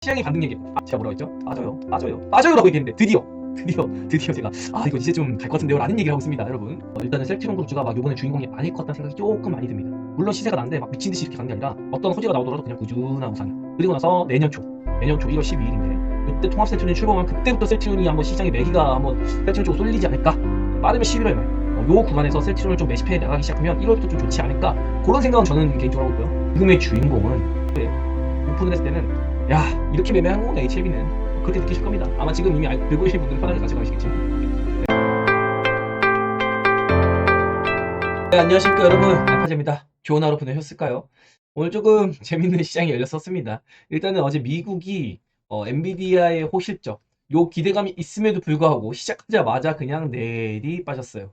시장의 반등 얘기. 제가 뭐라고 했죠? 빠져요라고 얘기했는데 드디어 제가 이거 이제 좀 갈 것 같은데요 라는 얘기를 하고 있습니다, 여러분. 일단은 셀트리온 그룹주가 막 요번에 주인공이 아닐 것 같다는 생각이 조금 많이 듭니다. 물론 시세가 난데 막 미친듯이 이렇게 가는 게 아니라 어떤 호재가 나오더라도 그냥 꾸준한 우상이야. 그리고 나서 내년 초 1월 12일인데 그때 통합 셀트리온이 출범하면 그때부터 셀트리온이 한번 시장에 매기가 한번 셀트리온 쪽으로 쏠리지 않을까. 빠르면 11월 말 요 구간에서 셀트리온을 좀 매집해 나가기 시작하면 1월부터 좀 좋지 않을까, 그런 생각은 저는 개인적으로 하고 있고요. 지금의 주인공은 오픈을 했을 때는 야, 이렇게 매매하는 거구나 HLB는, 그렇게 느끼실 겁니다. 아마 지금 이미 들고 계신 분들은 편하게 가져가시겠지만. 네, 안녕하십니까 여러분, 알파제입니다. 좋은 하루 보내셨을까요? 오늘 조금 재밌는 시장이 열렸었습니다. 일단은 어제 미국이 엔비디아의 호실적 요 기대감이 있음에도 불구하고 시작하자마자 그냥 내리 빠졌어요.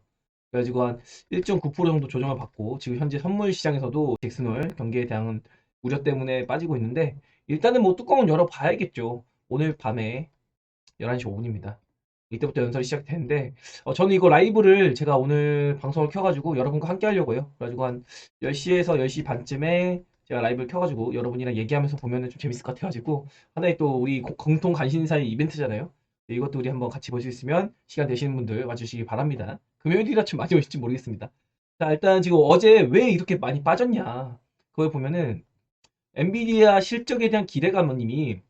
그래가지고 한 1.9% 정도 조정을 받고 지금 현재 선물 시장에서도 잭슨홀 경기에 대한 우려 때문에 빠지고 있는데, 일단은 뭐 뚜껑은 열어봐야겠죠. 오늘 밤에 11시 5분입니다. 이때부터 연설이 시작되는데 저는 이거 라이브를 제가 오늘 방송을 켜가지고 여러분과 함께 하려고요. 그래가지고 한 10시에서 10시 반쯤에 제가 라이브를 켜가지고 여러분이랑 얘기하면서 보면은 좀 재밌을 것 같아가지고, 하나의 또 우리 공통 관심사의 이벤트잖아요. 이것도 우리 한번 같이 볼 수 있으면 시간 되시는 분들 와주시기 바랍니다. 금요일이라 좀 많이 오실지 모르겠습니다. 자, 일단 지금 어제 왜 이렇게 많이 빠졌냐, 그걸 보면은 엔비디아 실적에 대한 기대감은 이미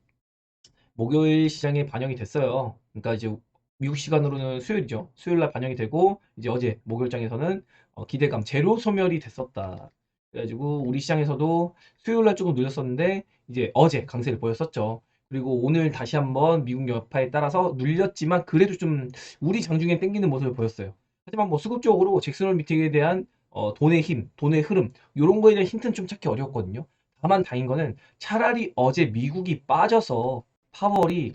목요일 시장에 반영이 됐어요. 그러니까 이제 미국 시간으로는 수요일이죠. 수요일 날 반영이 되고 이제 어제 목요일장에서는 기대감 제로 소멸이 됐었다. 그래가지고 우리 시장에서도 수요일 날 조금 눌렸었는데 이제 어제 강세를 보였었죠. 그리고 오늘 다시 한번 미국 여파에 따라서 눌렸지만 그래도 좀 우리 장중에 땡기는 모습을 보였어요. 하지만 뭐 수급적으로 잭슨홀 미팅에 대한 돈의 힘, 돈의 흐름 이런 거에 대한 힌트는 좀 찾기 어려웠거든요. 다만 다행인 거는 차라리 어제 미국이 빠져서 파월이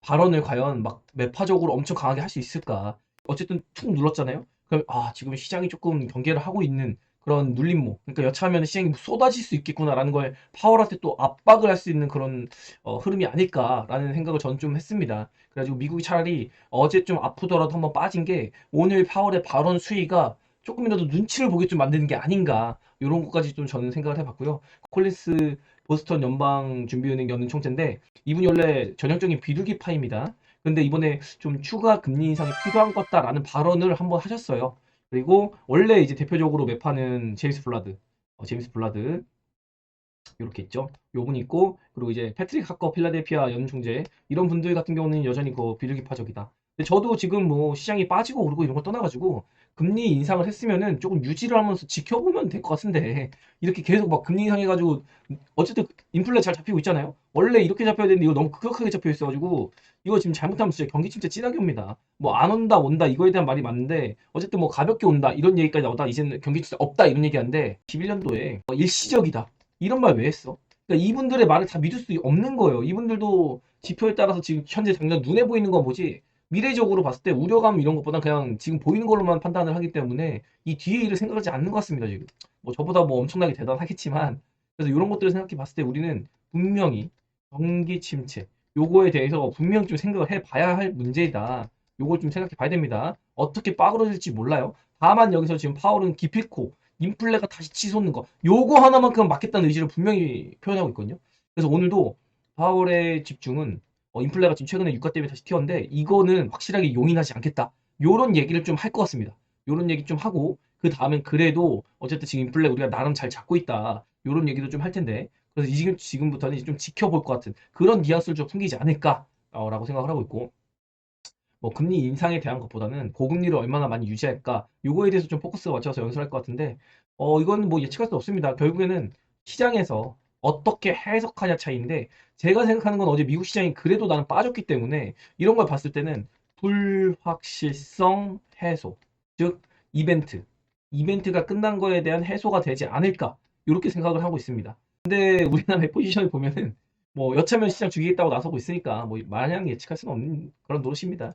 발언을 과연 막 매파적으로 엄청 강하게 할 수 있을까. 어쨌든 툭 눌렀잖아요. 그럼 지금 시장이 조금 경계를 하고 있는 그런 눌림목, 그러니까 여차하면 시장이 쏟아질 수 있겠구나라는 걸 파월한테 또 압박을 할 수 있는 그런 흐름이 아닐까라는 생각을 저는 좀 했습니다. 그래가지고 미국이 차라리 어제 좀 아프더라도 한번 빠진 게 오늘 파월의 발언 수위가 조금이라도 눈치를 보게 좀 만드는 게 아닌가, 이런 것까지 좀 저는 생각을 해봤고요. 콜린스 보스턴 연방 준비은행 연은 총재인데 이분이 원래 전형적인 비둘기파입니다. 근데 이번에 좀 추가 금리 인상이 필요한 것 같다라는 발언을 한번 하셨어요. 그리고 원래 이제 대표적으로 매파는 제임스 블라드 이렇게 있죠. 요분 있고, 그리고 이제 패트릭 하커 필라델피아 연 총재, 이런 분들 같은 경우는 여전히 그 비둘기파적이다. 근데 저도 지금 뭐 시장이 빠지고 오르고 이런 거 떠나가지고 금리 인상을 했으면은 조금 유지를 하면서 지켜보면 될 것 같은데, 이렇게 계속 막 금리 인상해가지고 어쨌든 인플레 잘 잡히고 있잖아요. 원래 이렇게 잡혀야 되는데 이거 너무 급격하게 잡혀 있어가지고 이거 지금 잘못하면 진짜 경기 침체 진하게 옵니다. 뭐 안 온다 온다 이거에 대한 말이 맞는데 어쨌든 뭐 가볍게 온다 이런 얘기까지 나오다 이제는 경기 침체 없다 이런 얘기하는데, 11년도에 일시적이다 이런 말 왜 했어? 그러니까 이분들의 말을 다 믿을 수 없는 거예요. 이분들도 지표에 따라서 지금 현재 당장 눈에 보이는 건 뭐지? 미래적으로 봤을 때 우려감 이런 것보다 그냥 지금 보이는 걸로만 판단을 하기 때문에 이 뒤에 일을 생각하지 않는 것 같습니다, 지금. 뭐 저보다 뭐 엄청나게 대단하겠지만, 그래서 이런 것들을 생각해 봤을 때 우리는 분명히 경기 침체 요거에 대해서 분명히 좀 생각을 해 봐야 할 문제다. 요걸 좀 생각해 봐야 됩니다. 어떻게 빠그러질지 몰라요. 다만 여기서 지금 파월은 기필코 인플레가 다시 치솟는 거 요거 하나만큼 막겠다는 의지를 분명히 표현하고 있거든요. 그래서 오늘도 파월의 집중은 인플레가 지금 최근에 유가 때문에 다시 튀었는데 이거는 확실하게 용인하지 않겠다, 요런 얘기를 좀 할 것 같습니다. 요런 얘기 좀 하고 그 다음엔 그래도 어쨌든 지금 인플레 우리가 나름 잘 잡고 있다 요런 얘기도 좀 할 텐데, 그래서 지금부터는 이제 좀 지켜볼 것 같은 그런 뉘앙스를 좀 풍기지 않을까 라고 생각을 하고 있고, 뭐 금리 인상에 대한 것보다는 고금리를 얼마나 많이 유지할까 요거에 대해서 좀 포커스가 맞춰서 연설할 것 같은데, 이건 뭐 예측할 수 없습니다. 결국에는 시장에서 어떻게 해석하냐 차이인데, 제가 생각하는 건 어제 미국 시장이 그래도 나는 빠졌기 때문에 이런 걸 봤을 때는 불확실성 해소, 즉 이벤트 이벤트가 끝난 거에 대한 해소가 되지 않을까, 이렇게 생각을 하고 있습니다. 근데 우리나라의 포지션을 보면은 뭐 여차하면 시장 죽이겠다고 나서고 있으니까 뭐 마냥 예측할 수는 없는 그런 노릇입니다.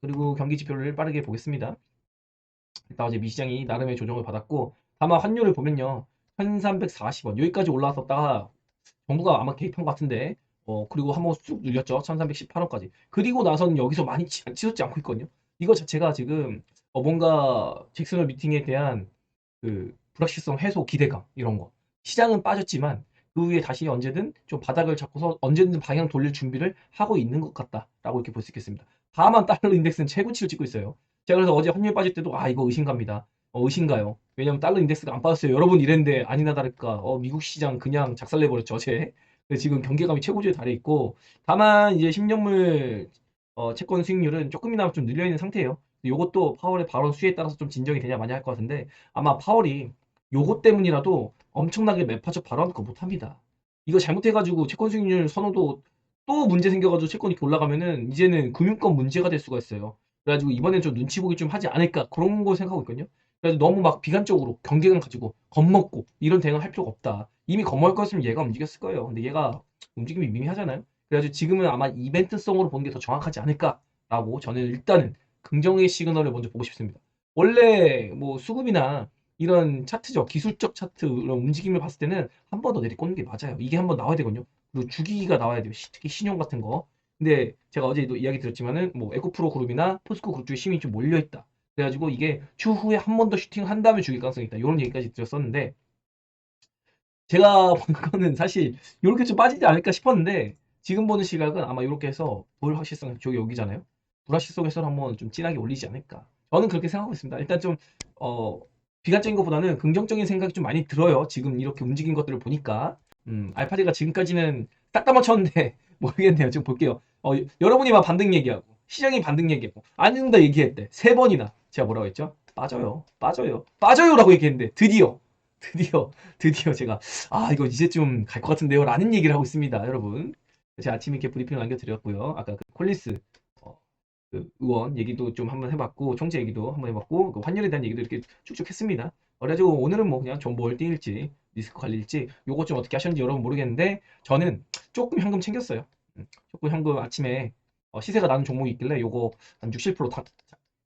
그리고 경기 지표를 빠르게 보겠습니다. 일단 어제 미시장이 나름의 조정을 받았고, 다만 환율을 보면요 1340원 여기까지 올라왔었다가 정부가 아마 개입한 것 같은데, 그리고 한번 쑥 눌렸죠. 1318원까지. 그리고 나서는 여기서 많이 치솟지 않고 있거든요. 이거 자체가 지금 뭔가 잭슨홀 미팅에 대한 그 불확실성 해소 기대감 이런 거, 시장은 빠졌지만 그 그 후에 다시 언제든 좀 바닥을 잡고서 언제든 방향 돌릴 준비를 하고 있는 것 같다라고 이렇게 볼 수 있겠습니다. 다만 달러 인덱스는 최고치를 찍고 있어요. 제가 그래서 어제 환율 빠질 때도 이거 의심갑니다. 의심가요. 왜냐면 달러 인덱스가 안 빠졌어요. 여러분 이랬는데 아니나 다를까 미국 시장 그냥 작살내버렸죠 어제. 지금 경계감이 최고조에 달해 있고 다만 이제 10년물 채권 수익률은 조금이나마 좀 늘려 있는 상태예요. 요것도 파월의 발언 수위에 따라서 좀 진정이 되냐 마냐 할 것 같은데 아마 파월이 요것 때문이라도 엄청나게 매파적 발언 그거 못합니다. 이거 잘못해가지고 채권 수익률 선호도 또 문제 생겨가지고 채권이 이렇게 올라가면은 이제는 금융권 문제가 될 수가 있어요. 그래가지고 이번엔 좀 눈치 보기 좀 하지 않을까 그런 거 생각하고 있거든요. 그래서 너무 막 비관적으로 경계감 가지고 겁먹고 이런 대응을 할 필요가 없다. 이미 겁먹을 거였으면 얘가 움직였을 거예요. 근데 얘가 움직임이 미미하잖아요. 그래가지고 지금은 아마 이벤트성으로 보는 게 더 정확하지 않을까라고 저는 일단은 긍정의 시그널을 먼저 보고 싶습니다. 원래 뭐 수급이나 이런 차트죠. 기술적 차트 이런 움직임을 봤을 때는 한 번 더 내리꽂는 게 맞아요. 이게 한 번 나와야 되거든요. 그리고 주기가 나와야 돼요. 특히 신용 같은 거. 근데 제가 어제도 이야기 드렸지만은 뭐 에코프로 그룹이나 포스코 그룹 쪽에 힘이 좀 몰려 있다. 그래가지고 이게 추후에 한 번 더 슈팅을 한 다음에 죽일 가능성이 있다. 이런 얘기까지 드렸었는데 제가 본 거는 사실 이렇게 좀 빠지지 않을까 싶었는데 지금 보는 시각은 아마 이렇게 해서 불확실성 저기 여기잖아요. 불확실성 해소를 한번 좀 진하게 올리지 않을까. 저는 그렇게 생각하고 있습니다. 일단 좀 어, 비관적인 것보다는 긍정적인 생각이 좀 많이 들어요. 지금 이렇게 움직인 것들을 보니까 알파디가 지금까지는 딱딱 맞췄는데 모르겠네요. 좀 볼게요. 여러분이 막 반등 얘기하고 시장이 반등 얘기하고 안 된다 얘기했대. 세 번이나 제가 뭐라고 했죠? 빠져요. 빠져요. 빠져요라고 얘기했는데 드디어 제가 이거 이제 좀 갈 것 같은데요 라는 얘기를 하고 있습니다 여러분. 제가 아침에 이렇게 브리핑을 남겨드렸고요. 아까 그 콜린스 어, 그 의원 얘기도 좀 한번 해봤고 총재 얘기도 한번 해봤고 그 환율에 대한 얘기도 이렇게 쭉쭉 했습니다. 그래가지고 오늘은 뭐 그냥 정보 월딩일지 리스크 관리일지 요거 좀 어떻게 하셨는지 여러분 모르겠는데 저는 조금 현금 챙겼어요. 조금 현금 아침에 시세가 나는 종목이 있길래 요거 한 6, 7%다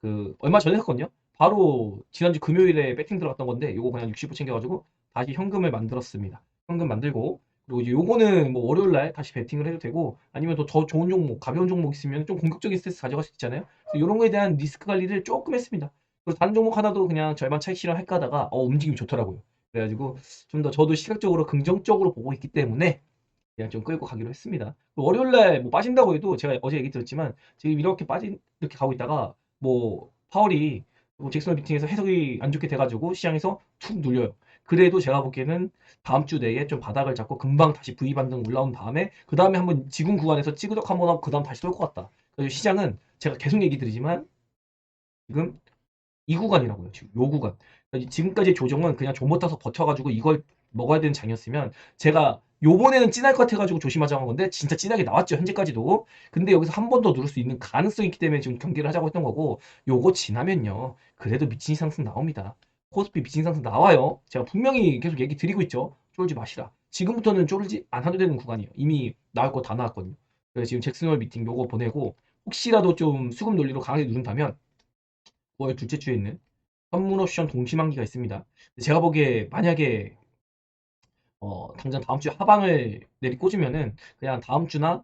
그 얼마 전에 했거든요. 바로 지난주 금요일에 배팅 들어갔던 건데 요거 그냥 60% 챙겨가지고 다시 현금을 만들었습니다. 현금 만들고 그리고 이제 요거는 뭐 월요일 날 다시 베팅을 해도 되고 아니면 더 좋은 종목, 가벼운 종목 있으면 좀 공격적인 스트레스 가져갈 수 있잖아요. 그래서 이런 거에 대한 리스크 관리를 조금 했습니다. 그리고 다른 종목 하나도 그냥 절반 차익 실현할까 하다가 움직임이 좋더라고요. 그래가지고 좀 더 저도 시각적으로 긍정적으로 보고 있기 때문에 그냥 좀 끌고 가기로 했습니다. 월요일 날뭐 빠진다고 해도 제가 어제 얘기 드렸지만 지금 이렇게 이렇게 가고 있다가 뭐 파월이 뭐 잭슨 미팅에서 해석이 안 좋게 돼가지고 시장에서 툭 눌려요. 그래도 제가 보기에는 다음 주 내에 좀 바닥을 잡고 금방 다시 V 반등 올라온 다음에 그 다음에 한번 지금 구간에서 찌그덕 한번 하고 그 다음 다시 쏠 것 같다. 그래서 시장은 제가 계속 얘기 드리지만 지금 이 구간이라고요. 지금 요 구간. 그러니까 지금까지 조정은 그냥 조 못 타서 버텨가지고 이걸 먹어야 되는 장이었으면 제가 요번에는 찐할 것 같아가지고 조심하자고 한 건데 진짜 찐하게 나왔죠. 현재까지도. 근데 여기서 한 번 더 누를 수 있는 가능성이 있기 때문에 지금 경기를 하자고 했던 거고 요거 지나면요. 그래도 미친 상승 나옵니다. 코스피 미친 상승 나와요. 제가 분명히 계속 얘기 드리고 있죠. 쫄지 마시라. 지금부터는 쫄지 않아도 되는 구간이에요. 이미 나올 거 다 나왔거든요. 그래서 지금 잭슨홀 미팅 요거 보내고 혹시라도 좀 수급 논리로 강하게 누른다면 9월 둘째 주에 있는 선물 옵션 동시만기가 있습니다. 제가 보기에 만약에 당장 다음 주 하방을 내리꽂으면은 그냥 다음 주나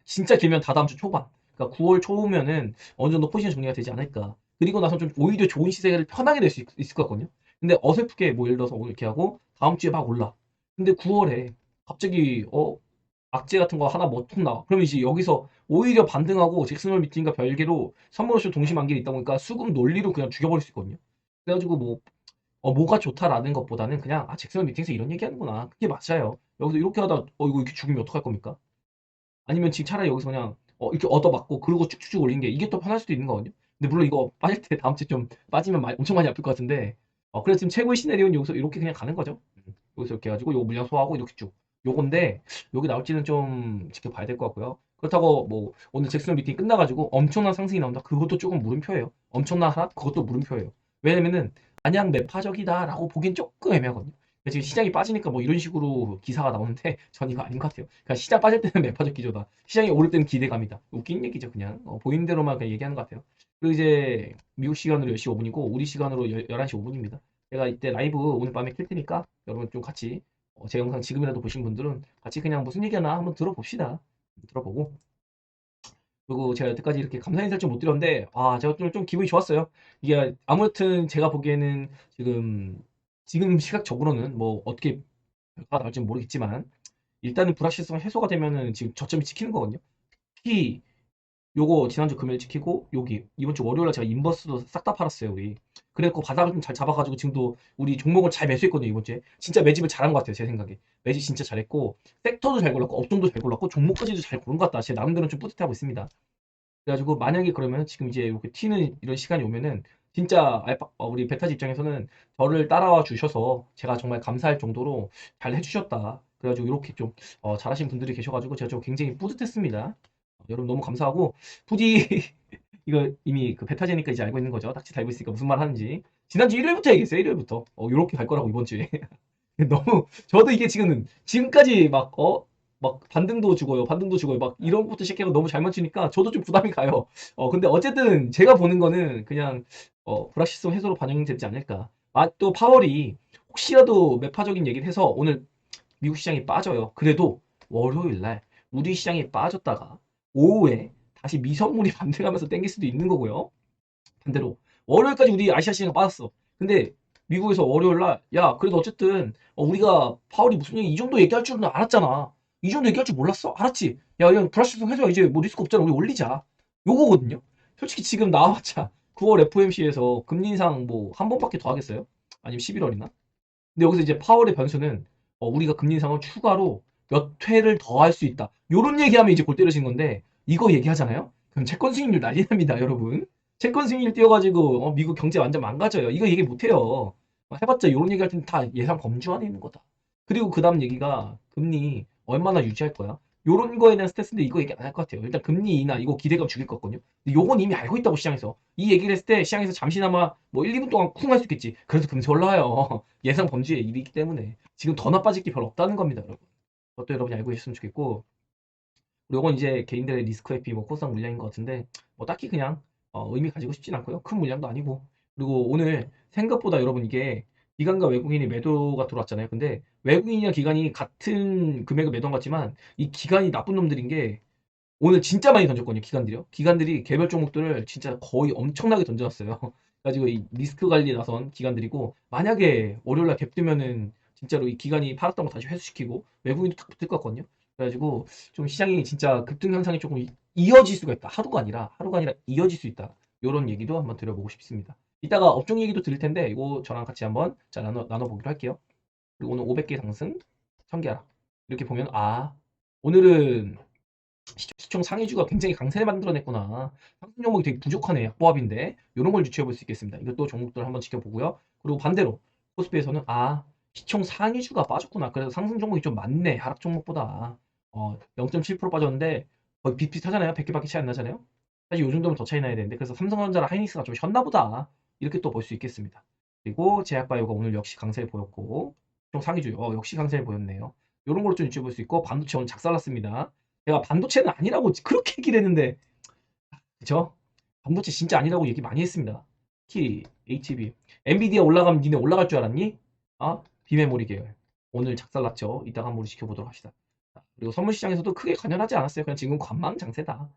진짜 길면 다다음 주 초반 그러니까 9월 초면은 어느 정도 포지션 정리가 되지 않을까. 그리고 나서 좀 오히려 좋은 시세를 편하게 낼 수 있을 것 같거든요. 근데 어설프게 뭐 예를 들어서 오늘 이렇게 하고 다음 주에 막 올라. 근데 9월에 갑자기 악재 같은 거 하나 뭐툭 나와. 그러면 이제 여기서 오히려 반등하고 잭슨홀 미팅과 별개로 선물 옵션 동시만기가 있다 보니까 수급 논리로 그냥 죽여버릴 수 있거든요. 그래가지고 뭐가 좋다라는 것보다는 그냥 잭슨 미팅에서 이런 얘기하는구나. 그게 맞아요. 여기서 이렇게 하다 이거 이렇게 죽으면 어떡할 겁니까? 아니면 지금 차라리 여기서 그냥 이렇게 얻어맞고 그러고 쭉쭉쭉 올린 게 이게 더 편할 수도 있는 거거든요. 근데 물론 이거 빠질 때 다음 주에 좀 빠지면 엄청 많이 아플 것 같은데 그래서 지금 최고의 시나리오는 여기서 이렇게 그냥 가는 거죠. 여기서 이렇게 해가지고 요거 물량 소화하고 이렇게 쭉 요건데 여기 나올지는 좀 지켜봐야 될 것 같고요. 그렇다고 뭐 오늘 잭슨 미팅 끝나가지고 엄청난 상승이 나온다. 그것도 조금 물음표예요. 엄청난 하락 그것도 물음표예요. 왜냐면은 마냥 매파적이다라고 보긴 조금 애매하거든요. 지금 시장이 빠지니까 뭐 이런 식으로 기사가 나오는데 전 이거 아닌 것 같아요. 그러니까 시장 빠질 때는 매파적 기조다. 시장이 오를 때는 기대감이다. 웃긴 얘기죠 그냥. 보이는 대로만 그냥 얘기하는 것 같아요. 그리고 이제 미국 시간으로 10시 5분이고 우리 시간으로 11시 5분입니다. 제가 이때 라이브 오늘 밤에 킬 테니까 여러분 좀 같이 제 영상 지금이라도 보신 분들은 같이 그냥 무슨 얘기하나 한번 들어봅시다. 들어보고 그리고 제가 여태까지 이렇게 감사 인사를 좀 못 드렸는데 제가 좀 기분이 좋았어요. 이게 아무튼 제가 보기에는 지금 시각적으로는 뭐 어떻게 결과가 나올지는 모르겠지만 일단은 불확실성 해소가 되면은 지금 저점이 찍히는 거거든요. 특히 요거 지난주 금요일 찍히고 여기 이번 주 월요일에 제가 인버스도 싹 다 팔았어요 우리. 그래갖고 바닥을 좀 잘 잡아가지고 지금도 우리 종목을 잘 매수했거든요 이번 주에. 진짜 매집을 잘한 것 같아요 제 생각에. 매집 진짜 잘했고 섹터도 잘 골랐고 업종도 잘 골랐고 종목까지도 잘 고른 것 같다. 제 나름대로 좀 뿌듯해하고 있습니다. 그래가지고 만약에 그러면 지금 이제 이렇게 튀는 이런 시간이 오면은 진짜 우리 베타지 입장에서는 저를 따라와 주셔서 제가 정말 감사할 정도로 잘 해주셨다. 그래가지고 이렇게 좀 잘하신 분들이 계셔가지고 제가 좀 굉장히 뿌듯했습니다. 여러분 너무 감사하고 부디 이거 이미 그 베타제니까 이제 알고 있는 거죠. 딱지 달고 있으니까 무슨 말 하는지. 지난주 일요일부터 얘기했어요. 일요일부터. 요렇게 갈 거라고 이번 주에. 너무 저도 이게 지금까지 막 반등도 주고요. 반등도 주고요. 막 이런 것부터 시작해서 너무 잘 맞추니까 저도 좀 부담이 가요. 근데 어쨌든 제가 보는 거는 그냥 불확실성 해소로 반영되지 않을까. 아, 또 파월이 혹시라도 매파적인 얘기를 해서 오늘 미국 시장이 빠져요. 그래도 월요일 날 우리 시장이 빠졌다가 오후에 다시 미선물이 반등하면서 땡길 수도 있는 거고요. 반대로 월요일까지 우리 아시아 시장 빠졌어. 근데 미국에서 월요일 날 야 그래도 어쨌든 우리가 파월이 무슨 얘기 이 정도 얘기할 줄은 알았잖아. 이 정도 얘기할 줄 몰랐어? 알았지? 야 그냥 불확실성 해줘. 이제 뭐 리스크 없잖아. 우리 올리자. 요거거든요. 솔직히 지금 나와봤자 9월 FOMC에서 금리 인상 뭐 한 번밖에 더 하겠어요? 아니면 11월이나? 근데 여기서 이제 파월의 변수는 우리가 금리 인상을 추가로 몇 회를 더 할 수 있다. 요런 얘기하면 이제 골 때리신 건데 이거 얘기하잖아요? 그럼 채권 수익률 난리 납니다, 여러분. 채권 수익률 띄워가지고 미국 경제 완전 망가져요. 이거 얘기 못해요. 해봤자 요런 얘기할 때는 다 예상 범주 안에 있는 거다. 그리고 그 다음 얘기가 금리 얼마나 유지할 거야? 요런 거에 대한 스트레스인데 이거 얘기 안 할 것 같아요. 일단 금리 인하 이거 기대감 죽일 거거든요. 근데 요건 이미 알고 있다고 시장에서. 이 얘기를 했을 때 시장에서 잠시나마 뭐 1, 2분 동안 쿵 할 수 있겠지. 그래도 금세 올라와요. 예상 범주의 일이기 때문에 지금 더 나빠질 게 별로 없다는 겁니다, 여러분. 그것도 여러분이 알고 계셨으면 좋겠고, 그리고 이건 이제 개인들의 리스크 회피 뭐 코스닥 물량인 것 같은데 뭐 딱히 그냥 의미 가지고 싶진 않고요. 큰 물량도 아니고. 그리고 오늘 생각보다 여러분 이게 기관과 외국인이 매도가 들어왔잖아요. 근데 외국인이랑 기관이 같은 금액을 매도한 것 같지만 이 기관이 나쁜 놈들인 게 오늘 진짜 많이 던졌거든요. 기관들이요. 기관들이 개별 종목들을 진짜 거의 엄청나게 던져놨어요. 그래가지고 이 리스크 관리에 나선 기관들이고 만약에 월요일날 갭 뜨면은 진짜로 이 기관이 팔았던 거 다시 회수시키고 외국인도 탁 붙을 것 같거든요. 그래가지고 좀 시장이 진짜 급등 현상이 조금 이어질 수가 있다. 하루가 아니라 이어질 수 있다. 이런 얘기도 한번 드려보고 싶습니다. 이따가 업종 얘기도 드릴 텐데 이거 저랑 같이 한번 자 나눠보기로 할게요. 그리고 오늘 500개 상승, 1000개 하락. 이렇게 보면 오늘은 시총 상위주가 굉장히 강세를 만들어냈구나. 상승 종목이 되게 부족하네. 약보합인데 이런 걸 유추해 볼 수 있겠습니다. 이것도 종목들 한번 지켜보고요. 그리고 반대로 코스피에서는 시총 상위주가 빠졌구나. 그래서 상승 종목이 좀 많네. 하락 종목보다 0.7% 빠졌는데 거의 비슷비슷하잖아요. 100개밖에 차이 안 나잖아요. 사실 요 정도면 더 차이 나야 되는데 그래서 삼성전자랑 하이닉스가 좀 쉬었나 보다. 이렇게 또 볼 수 있겠습니다. 그리고 제약바이오가 오늘 역시 강세를 보였고 시총 상위주 역시 강세를 보였네요. 이런 걸 좀 유추해 볼 수 있고 반도체 오늘 작살났습니다. 내가 반도체는 아니라고 그렇게 얘기를 했는데 그쵸? 반도체 진짜 아니라고 얘기 많이 했습니다. 특히 HB 엔비디아 올라가면 니네 올라갈 줄 알았니? 비메모리 계열 오늘 작살났죠. 이따가 한번 우리 지켜보도록 합시다. 그리고 선물 시장에서도 크게 관여하지 않았어요. 그냥 지금 관망 장세다.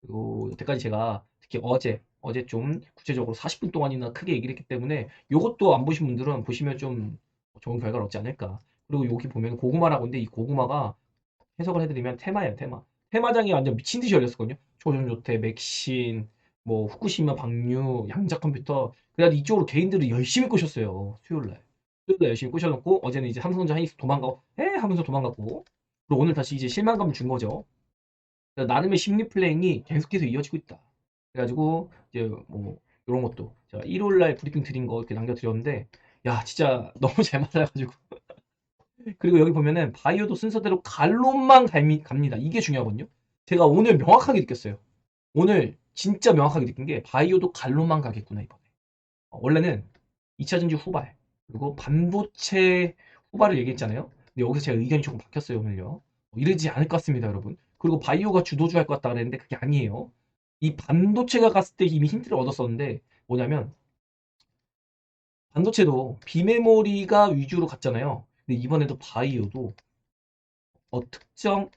그리고 여태까지 제가 특히 어제 좀 구체적으로 40분 동안이나 크게 얘기를 했기 때문에 요것도 안 보신 분들은 보시면 좀 좋은 결과를 얻지 않을까. 그리고 여기 보면 고구마라고 있는데 이 고구마가 해석을 해드리면 테마예요, 테마. 테마장이 완전 미친 듯이 열렸었거든요. 조선조태, 맥신, 뭐 후쿠시마 방류, 양자컴퓨터. 그래가지고 이쪽으로 개인들이 열심히 꼬셨어요. 수요일날. 수요일날 열심히 꼬셔놓고 어제는 이제 삼성전자 하이닉스 도망가고 하면서 도망갔고 그리고 오늘 다시 이제 실망감을 준 거죠. 그래서 나름의 심리 플레이이 계속해서 이어지고 있다. 그래가지고 이제 뭐 이런 것도 제가 일요일날 브리핑 드린 거 이렇게 남겨드렸는데 야 진짜 너무 잘 맞아가지고 그리고 여기 보면은 바이오도 순서대로 갈론만 갑니다. 이게 중요하거든요. 제가 오늘 명확하게 느꼈어요. 오늘 진짜 명확하게 느낀 게 바이오도 갈론만 가겠구나 이번에. 원래는 2차 전지 후발 그리고 반도체 후발을 얘기했잖아요. 근데 여기서 제가 의견이 조금 바뀌었어요 오늘요. 이러지 않을 것 같습니다 여러분. 그리고 바이오가 주도주 할 것 같다 그랬는데 그게 아니에요. 이 반도체가 갔을 때 이미 힌트를 얻었었는데 뭐냐면 반도체도 비메모리가 위주로 갔잖아요. 근데 이번에도 바이오도 특정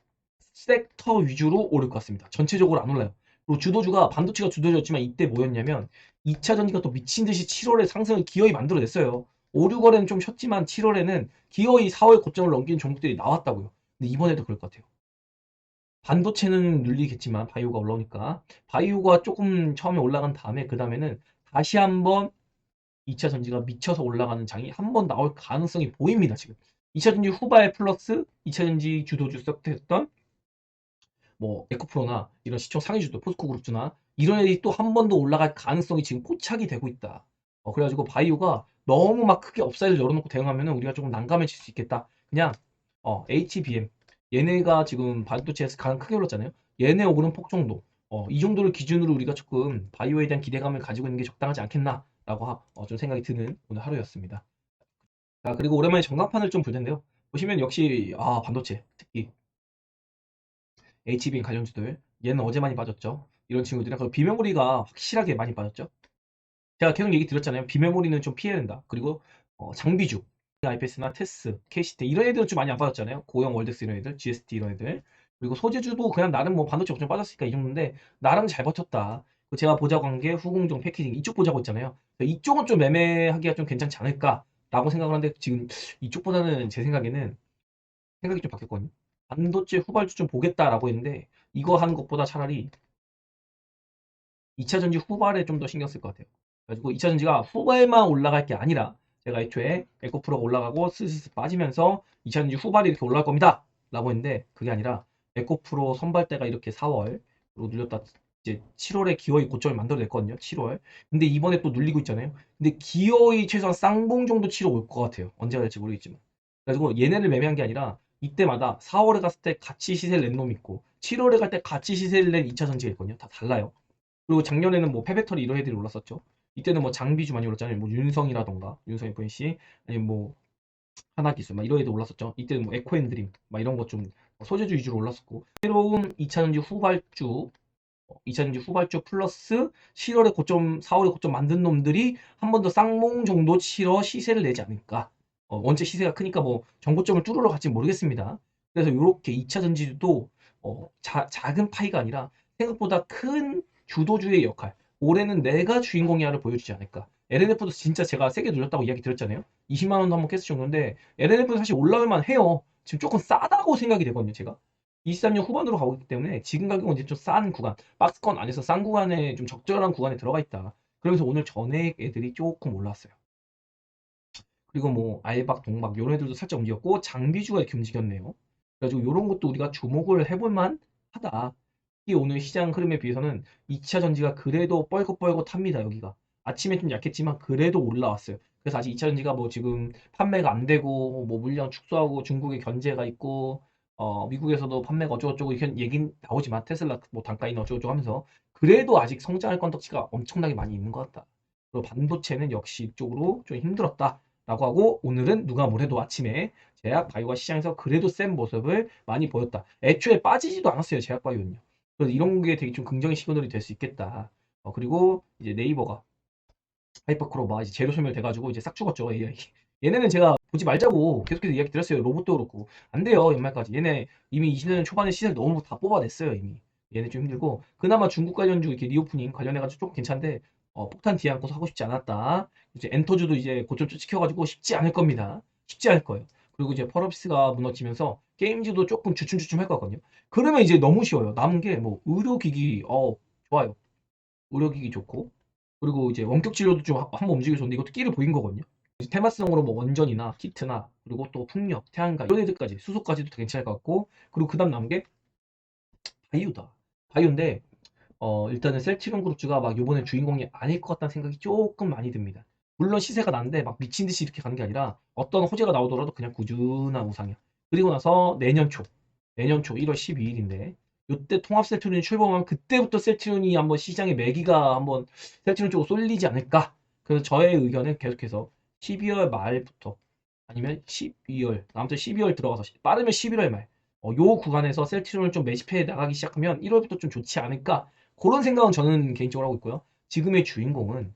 섹터 위주로 오를 것 같습니다. 전체적으로 안 올라요. 그리고 주도주가 반도체가 주도주였지만 이때 뭐였냐면 2차 전지가 또 미친 듯이 7월에 상승을 기어이 만들어냈어요. 5, 6월에는 좀 쉬었지만 7월에는 기어이 4월 고점을 넘기는 종목들이 나왔다고요. 근데 이번에도 그럴 것 같아요. 반도체는 눌리겠지만 바이오가 올라오니까 바이오가 조금 처음에 올라간 다음에 그 다음에는 다시 한번 2차 전지가 미쳐서 올라가는 장이 한 번 나올 가능성이 보입니다. 지금 2차 전지 후발 플러스 2차 전지 주도주 섹터였던 뭐 에코프로나 이런 시총 상위주도 포스코그룹주나 이런 애들이 또 한 번 더 올라갈 가능성이 지금 포착이 되고 있다. 그래가지고 바이오가 너무 막 크게 업사이드를 열어놓고 대응하면은 우리가 조금 난감해질 수 있겠다. 그냥 HBM 얘네가 지금 반도체에서 가장 크게 올랐잖아요. 얘네 오르는 폭 정도 이 정도를 기준으로 우리가 조금 바이오에 대한 기대감을 가지고 있는 게 적당하지 않겠나라고 좀 생각이 드는 오늘 하루였습니다. 자, 그리고 오랜만에 전광판을 좀 볼 텐데요. 보시면 역시 반도체 특히 HBM 관련주들 얘는 어제 많이 빠졌죠. 이런 친구들이랑 그 비메모리가 확실하게 많이 빠졌죠. 제가 계속 얘기 드렸잖아요. 비메모리는 좀 피해야 된다. 그리고 장비주 IPS나 테스, KCT 이런 애들은 좀 많이 안 빠졌잖아요. 고형 월덱스 이런 애들, GST 이런 애들. 그리고 소재주도 그냥 나름 뭐 반도체 업종 빠졌으니까 이 정도인데 나름 잘 버텼다. 제가 보자고 한 게 후공정 패키징 이쪽 보자고 했잖아요. 이쪽은 좀 매매하기가 좀 괜찮지 않을까라고 생각을 하는데 지금 이쪽보다는 제 생각에는 생각이 좀 바뀌었거든요. 반도체 후발주 좀 보겠다라고 했는데 이거 하는 것보다 차라리 2차 전지 후발에 좀 더 신경 쓸 것 같아요. 그래가지고 2차 전지가 후발만 올라갈 게 아니라 제가 애초에 에코프로가 올라가고 스스스 빠지면서 2차 전지 후발이 이렇게 올라갈 겁니다. 라고 했는데 그게 아니라 에코프로 선발대가 이렇게 4월로 눌렸다 이제 7월에 기어이 고점을 만들어냈거든요. 7월. 근데 이번에 또 눌리고 있잖아요. 근데 기어이 최소한 쌍봉 정도 치러 올 것 같아요. 언제가 될지 모르겠지만. 그래가지고 얘네를 매매한 게 아니라 이때마다 4월에 갔을 때 같이 시세를 낸 놈이 있고 7월에 갈 때 같이 시세를 낸 2차 전지가 있거든요. 다 달라요. 그리고 작년에는 뭐 페베터리 이런 애들이 올랐었죠. 이때는 뭐 장비주 많이 올랐잖아요. 뭐 윤성이라던가 윤성 FNC 아니면 뭐 하나기술 막 이런 애들 올랐었죠. 이때는 뭐 에코앤드림 막 이런 거 좀 소재주 위주로 올랐었고 새로운 2차전지 후발주 2차전지 후발주 플러스 7월에 고점 4월에 고점 만든 놈들이 한 번 더 쌍몽 정도 치러 시세를 내지 않을까. 원체 시세가 크니까 뭐 정고점을 뚫으러 갈지 모르겠습니다. 그래서 이렇게 2차전지도 작은 파이가 아니라 생각보다 큰 주도주의 역할. 올해는 내가 주인공이야를 보여주지 않을까. LNF도 진짜 제가 세게 눌렸다고 이야기 드렸잖아요. 20만 원도 한번 깼을 정도인데 LNF는 사실 올라올만 해요. 지금 조금 싸다고 생각이 되거든요, 제가. 23년 후반으로 가고 있기 때문에 지금 가격은 이제 좀 싼 구간, 박스권 안에서 싼 구간에 좀 적절한 구간에 들어가 있다. 그러면서 오늘 전액 애들이 조금 올랐어요. 그리고 뭐 알박, 동박 이런 애들도 살짝 움직였고 장비주가 이렇게 움직였네요. 그래가지고 이런 것도 우리가 주목을 해볼만 하다. 이 오늘 시장 흐름에 비해서는 2차 전지가 그래도 뻘긋뻘긋합니다. 여기가 아침에 좀 약했지만 그래도 올라왔어요. 그래서 아직 2차 전지가 뭐 지금 판매가 안 되고 뭐 물량 축소하고 중국에 견제가 있고 미국에서도 판매가 어쩌고저쩌고 이렇게 얘긴 나오지만 테슬라 뭐 단가 인하 어쩌고저쩌고 하면서 그래도 아직 성장할 건덕지가 엄청나게 많이 있는 것 같다. 그리고 반도체는 역시 이쪽으로 좀 힘들었다. 라고 하고 오늘은 누가 뭐래도 아침에 제약 바이오가 시장에서 그래도 센 모습을 많이 보였다. 애초에 빠지지도 않았어요. 제약 바이오는요. 그래서 이런 게 되게 좀 긍정의 시그널이 될 수 있겠다. 그리고 이제 네이버가 하이퍼크로마 이제 재료 소멸 돼가지고 이제 싹 죽었죠. AI. 얘네는 제가 보지 말자고 계속해서 이야기 드렸어요. 로봇도 그렇고 안 돼요. 연말까지. 얘네 이미 20년 초반에 시세를 너무 다 뽑아냈어요. 이미. 얘네 좀 힘들고 그나마 중국 관련주 이렇게 리오프닝 관련해가지고 조금 괜찮은데 폭탄 뒤에 안고서 하고 싶지 않았다. 이제 엔터주도 이제 고점 찍혀가지고 쉽지 않을 겁니다. 쉽지 않을 거예요. 그리고 이제 펄업스가 무너지면서 게임즈도 조금 주춤주춤 할 거거든요. 그러면 이제 너무 쉬워요. 남은 게 뭐 의료기기 좋아요. 의료기기 좋고 그리고 이제 원격 진료도 좀 한번 움직여줬는데 이것도 끼를 보인 거거든요. 테마성으로 뭐 원전이나 키트나 그리고 또 풍력, 태양광 이런 애들까지 수소까지도 괜찮을 것 같고 그리고 그다음 남은 게 바이오다. 바이오인데 일단은 셀트리온 그룹주가 막 요번에 주인공이 아닐 것 같다는 생각이 조금 많이 듭니다. 물론 시세가 난데 막 미친 듯이 이렇게 가는 게 아니라 어떤 호재가 나오더라도 그냥 꾸준한 우상이야. 그리고 나서 내년 초 1월 12일인데 요때 통합 셀트리온이 출범하면 그때부터 셀트리온이 한번 시장에 매기가 한번 셀트리온 쪽으로 쏠리지 않을까. 그래서 저의 의견은 계속해서 12월 말부터 아니면 12월 아무튼 12월 들어가서 빠르면 11월 말 요 구간에서 셀트리온을 좀 매집해 나가기 시작하면 1월부터 좀 좋지 않을까 그런 생각은 저는 개인적으로 하고 있고요. 지금의 주인공은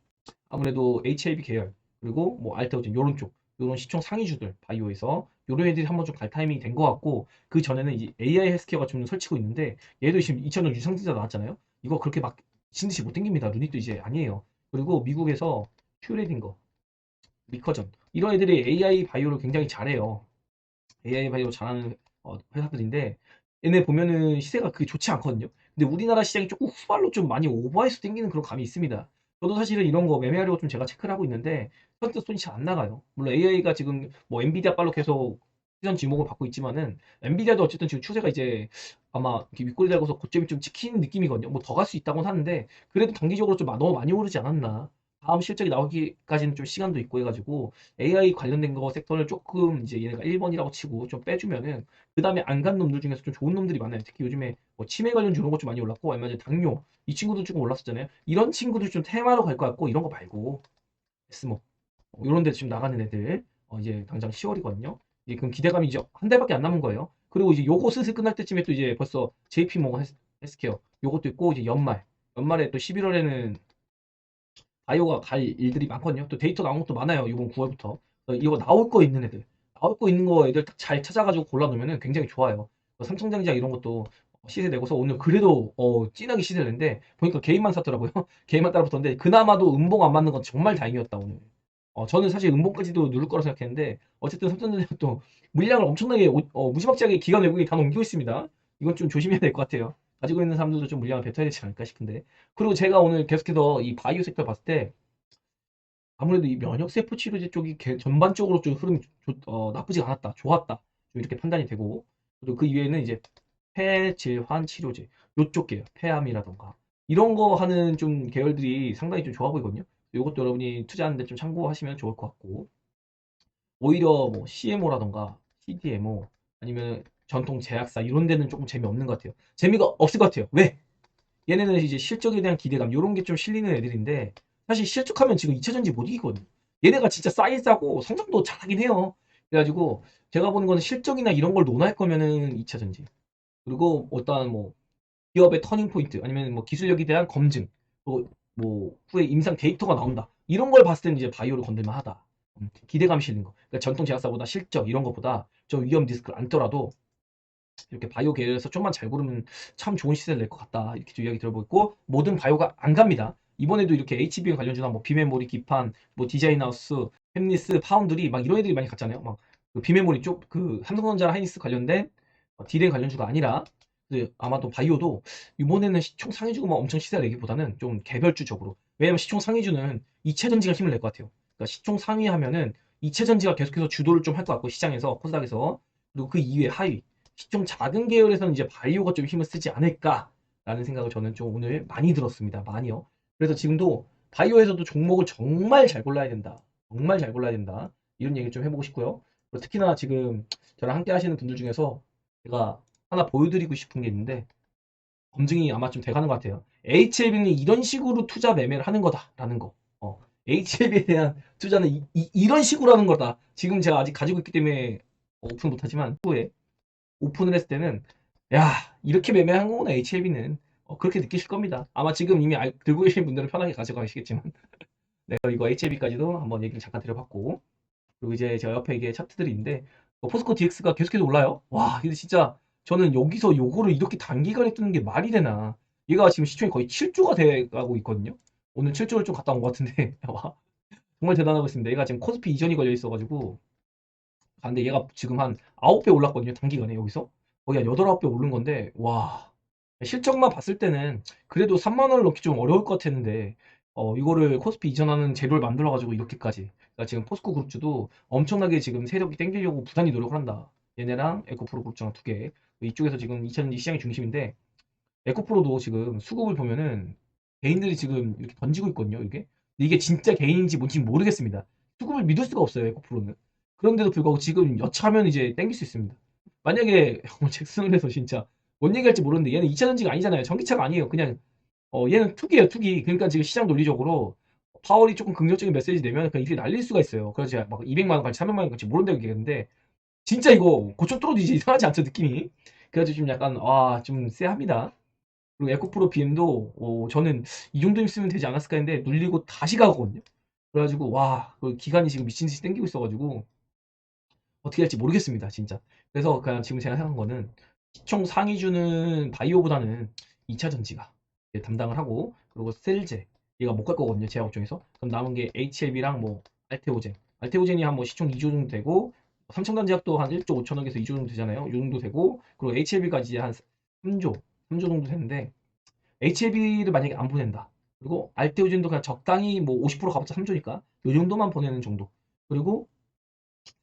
아무래도 HIB 계열 그리고 뭐 알테오젠 요런 쪽 요런 시총 상위주들 바이오에서 요런 애들이 한번 좀 갈 타이밍이 된 것 같고 그 전에는 이제 AI 헬스케어가 좀 설치고 있는데 얘도 지금 2000년 유상증자 나왔잖아요. 이거 그렇게 막 신듯이 못 땡깁니다. 루닛도 이제 아니에요. 그리고 미국에서 슈레딩거 리커전 이런 애들이 AI 바이오를 굉장히 잘해요. AI 바이오 잘하는 회사들인데 얘네 보면은 시세가 그게 좋지 않거든요. 근데 우리나라 시장이 조금 후발로 좀 많이 오버해서 땡기는 그런 감이 있습니다. 저도 사실은 이런 거 매매하려고 좀 제가 체크를 하고 있는데 선뜻 손이 잘 안 나가요. 물론 AI가 지금 뭐 엔비디아 빨로 계속 시선 지목을 받고 있지만은 엔비디아도 어쨌든 지금 추세가 이제 아마 이렇게 윗골이 달고서 고점이 좀 찍히는 느낌이거든요. 뭐 더 갈 수 있다고는 하는데 그래도 단기적으로 좀 너무 많이 오르지 않았나. 다음 실적이 나오기까지는 좀 시간도 있고 해가지고 AI 관련된 거 섹터를 조금 이제 얘네가 1번이라고 치고 좀 빼주면은 그 다음에 안 간 놈들 중에서 좀 좋은 놈들이 많아요. 특히 요즘에 뭐 치매 관련주 이런 거 좀 많이 올랐고 얼마 전에 당뇨 이 친구도 조금 올랐었잖아요. 이런 친구들 좀 테마로 갈 것 같고 이런 거 말고 에스모 이런 데 지금 나가는 애들 이제 당장 10월이거든요. 이제 그럼 기대감이 이제 한 달밖에 안 남은 거예요. 그리고 이제 요거 슬슬 끝날 때쯤에 또 이제 벌써 JP 모건 헬스케어 요것도 있고 이제 연말에 또 11월에는 바이오가 갈 일들이 많거든요. 또 데이터 나온 것도 많아요. 이번 9월부터. 이거 나올 거 있는 애들. 나올 거 있는 거 애들 딱 잘 찾아가지고 골라놓으면 굉장히 좋아요. 삼성전자 이런 것도 시세 내고서 오늘 그래도 진하게 시세를 냈는데 보니까 개인만 샀더라고요. 개인만 따라붙었는데 그나마도 음봉 안 맞는 건 정말 다행이었다 오늘. 저는 사실 음봉까지도 누를 거라 생각했는데 어쨌든 삼성전자 또 물량을 엄청나게 무지막지하게 기관 외국인이 다 넘기고 있습니다. 이건 좀 조심해야 될 것 같아요. 가지고 있는 사람들도 좀 물량을 뱉어야 되지 않을까 싶은데. 그리고 제가 오늘 계속해서 이 바이오 섹터 봤을 때 아무래도 이 면역세포 치료제 쪽이 전반적으로 좀 흐름이 나쁘지 않았다, 좋았다, 좀 이렇게 판단이 되고 그리고 그 이외에는 이제 폐질환 치료제 요쪽 계열, 폐암이라던가 이런 거 하는 좀 계열들이 상당히 좀 좋아 보이거든요. 이것도 여러분이 투자하는데 좀 참고하시면 좋을 것 같고 오히려 뭐 CMO라던가 CDMO 아니면 전통 제약사 이런 데는 조금 재미없는 것 같아요. 재미가 없을 것 같아요. 왜? 얘네는 이제 실적에 대한 기대감 이런 게 좀 실리는 애들인데 사실 실적하면 지금 2차전지 못 이기거든요. 얘네가 진짜 사이즈하고 성장도 잘하긴 해요. 그래가지고 제가 보는 거는 실적이나 이런 걸 논할 거면은 2차전지 그리고 어떤 뭐 기업의 터닝 포인트 아니면 뭐 기술력에 대한 검증 또 뭐 후에 임상 데이터가 나온다 이런 걸 봤을 때는 이제 바이오를 건들만 하다. 기대감 실린 거. 그러니까 전통 제약사보다 실적 이런 것보다 좀 위험 리스크를 안더라도 이렇게 바이오 계열에서 좀만 잘 고르면 참 좋은 시세를 낼 것 같다. 이렇게 좀 이야기 들어보고 있고 모든 바이오가 안 갑니다. 이번에도 이렇게 HBM 관련주나 뭐 비메모리, 기판, 뭐 디자인하우스, 햄리스, 파운드리 막 이런 애들이 많이 갔잖아요. 막그 비메모리 쪽 그 삼성전자 하이닉스 관련된 디램 관련주가 아니라 아마도 바이오도 이번에는 시총 상위주가 막 엄청 시세를 내기보다는 좀 개별주적으로 왜냐면 시총 상위주는 이체전지가 힘을 낼 것 같아요. 그러니까 시총 상위 하면은 이체전지가 계속해서 주도를 좀 할 것 같고 시장에서 코스닥에서 그리고 그 이외 하위 좀 작은 계열에서는 이제 바이오가 좀 힘을 쓰지 않을까라는 생각을 저는 좀 오늘 많이 들었습니다. 많이요. 그래서 지금도 바이오에서도 종목을 정말 잘 골라야 된다. 정말 잘 골라야 된다. 이런 얘기 좀 해보고 싶고요. 그리고 특히나 지금 저랑 함께 하시는 분들 중에서 제가 하나 보여드리고 싶은 게 있는데 검증이 아마 좀 돼가는 것 같아요. HLB는 이런 식으로 투자 매매를 하는 거다라는 거. HLB에 대한 투자는 이런 식으로 하는 거다. 지금 제가 아직 가지고 있기 때문에 오픈 못하지만 후에 오픈을 했을 때는 야 이렇게 매매한 거구나 HLB는 그렇게 느끼실 겁니다. 아마 지금 이미 들고 계신 분들은 편하게 가져가시겠지만 내가 이거 HLB까지도 한번 얘기를 잠깐 드려봤고 그리고 이제 제가 옆에 이게 차트들이 있는데 포스코 DX가 계속해서 올라요. 와 근데 진짜 저는 여기서 요거를 이렇게 단기간에 뜨는 게 말이 되나. 얘가 지금 시총이 거의 7조가 돼가고 있거든요. 오늘 7조를 좀 갔다 온 것 같은데 와 정말 대단하고 있습니다. 얘가 지금 코스피 이전이 걸려 있어가지고 근데 얘가 지금 한 9배 올랐거든요. 단기간에 여기서. 거의 한 8, 9배 오른 건데 와 실적만 봤을 때는 그래도 3만 원을 넣기 좀 어려울 것 같았는데 이거를 코스피 이전하는 재료를 만들어 가지고 이렇게까지 그러니까 지금 포스코 그룹주도 엄청나게 지금 세력이 땡기려고 부단히 노력을 한다. 얘네랑 에코프로 그룹주랑 두 개. 이쪽에서 지금 2차전지 시장의 중심인데 에코프로도 지금 수급을 보면은 개인들이 지금 이렇게 던지고 있거든요. 이게. 근데 이게 진짜 개인인지 뭔지 모르겠습니다. 수급을 믿을 수가 없어요. 에코프로는. 그런데도 불구하고 지금 여차하면 이제 땡길 수 있습니다. 만약에 잭슨을 해서 진짜 뭔 얘기할지 모르는데 얘는 2차전지가 아니잖아요. 전기차가 아니에요. 그냥 얘는 투기예요, 투기. 그러니까 지금 시장 논리적으로 파월이 조금 긍정적인 메시지 내면 그냥 이게 날릴 수가 있어요. 그래서 제가 막 200만 원까지 300만 원까지 모른다고 얘기했는데 진짜 이거 고점 뚫어지지 이상하지 않죠, 느낌이. 그래가지고 좀 약간 좀 쎄합니다. 그리고 에코프로 BM도 저는 이 정도 있으면 되지 않았을까 했는데 눌리고 다시 가거든요. 그래가지고 와, 그 기간이 지금 미친 듯이 땡기고 있어가지고 어떻게 할지 모르겠습니다, 진짜. 그래서 그냥 지금 제가 생각한 거는 시총 상위주는 바이오보다는 2차 전지가 담당을 하고 그리고 셀제 얘가 못 갈 거거든요, 제약 업종에서. 그럼 남은 게 HLB랑 뭐 알테오젠 알테오젠이 한 뭐 시총 2조 정도 되고, 삼성전자약도 한 1조 5천억에서 2조 정도 되잖아요. 이 정도 되고, 그리고 HLB까지 이제 한 3조 정도 되는데, HLB를 만약에 안 보낸다. 그리고 알테오젠도 그냥 적당히 뭐 50% 가봤자 3조니까 이 정도만 보내는 정도. 그리고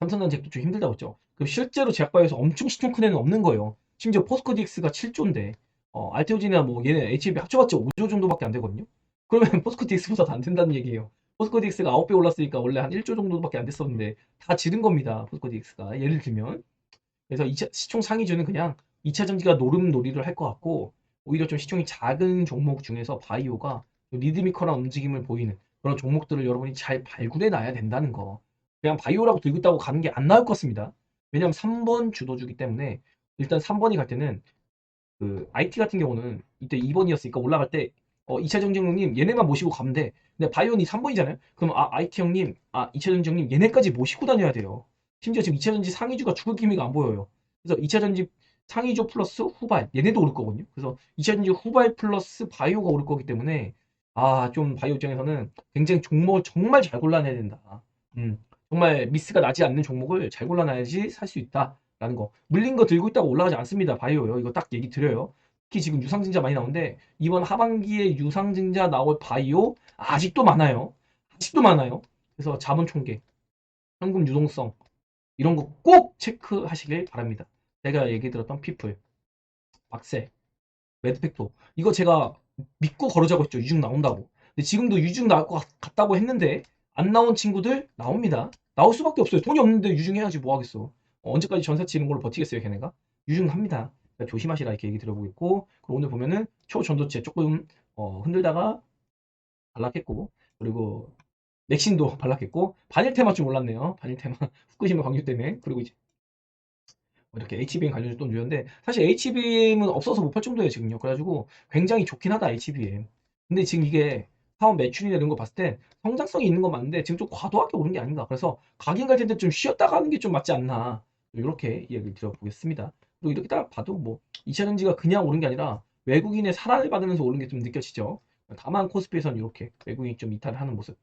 삼성전자도 좀 힘들다고 했죠. 그 실제로 제약바이오에서 엄청 시총 큰 애는 없는 거예요. 심지어 포스코 DX가 7조인데 알테오진이나 뭐 얘네 HLB 합쳐봤자 5조 정도밖에 안 되거든요. 그러면 포스코 DX보다 더 안 된다는 얘기예요. 포스코 DX가 9배 올랐으니까 원래 한 1조 정도밖에 안 됐었는데 다 지른 겁니다. 포스코 DX가 예를 들면. 그래서 2차, 시총 상위주는 그냥 2차 전지가 노름놀이를 할 것 같고 오히려 좀 시총이 작은 종목 중에서 바이오가 리드미컬한 움직임을 보이는 그런 종목들을 여러분이 잘 발굴해 놔야 된다는 거. 그냥 바이오라고 들고 있다고 가는 게 안 나을 것 같습니다. 왜냐하면 3번 주도주기 때문에 일단 3번이 갈 때는 그 IT 같은 경우는 이때 2번이었으니까 올라갈 때 2차 정정님 얘네만 모시고 가면 돼. 근데 바이오니 3번이잖아요. 그럼 IT 형님, 2차 정정님 얘네까지 모시고 다녀야 돼요. 심지어 지금 2차 전지 상위주가 죽을 기미가 안 보여요. 그래서 2차 전지 상위주 플러스 후발 얘네도 오를 거거든요. 그래서 2차 전지 후발 플러스 바이오가 오를 거기 때문에 좀 바이오 입장에서는 굉장히 종목을 정말 잘 골라내야 된다. 정말 미스가 나지 않는 종목을 잘 골라놔야지 살 수 있다라는 거. 물린 거 들고 있다고 올라가지 않습니다. 바이오요. 이거 딱 얘기 드려요. 특히 지금 유상증자 많이 나오는데 이번 하반기에 유상증자 나올 바이오 아직도 많아요. 아직도 많아요. 그래서 자본 총계, 현금 유동성 이런 거 꼭 체크하시길 바랍니다. 제가 얘기 들었던 피플, 박세, 매드팩토 이거 제가 믿고 거르자고 했죠. 유중 나온다고. 근데 지금도 유중 나올 것 같다고 했는데 안 나온 친구들 나옵니다. 나올 수밖에 없어요. 돈이 없는데 유중해야지 뭐 하겠어. 언제까지 전세 치는 걸로 버티겠어요, 걔네가? 유중합니다. 그러니까 조심하시라 이렇게 얘기 드려보겠고 그리고 오늘 보면은 초전도체 조금 흔들다가 반락했고 그리고 맥신도 반락했고 반일테마 좀 올랐네요. 반일테마 후쿠시마 광유 때문에 그리고 이제 이렇게 HBM 관련주 또 누렸는데 사실 HBM은 없어서 못 팔 정도예요 지금요. 그래가지고 굉장히 좋긴 하다 HBM. 근데 지금 이게 사업 매출이나 이런 거 봤을 때 성장성이 있는 건 맞는데 지금 좀 과도하게 오른 게 아닌가. 그래서 각인 갈 텐데 좀 쉬었다 가는 게 좀 맞지 않나. 이렇게 이야기를 드려보겠습니다. 그리고 이렇게 딱 봐도 뭐 2차 전지가 그냥 오른 게 아니라 외국인의 사랑을 받으면서 오른 게 좀 느껴지죠. 다만 코스피에서는 이렇게 외국인이 좀 이탈하는 모습.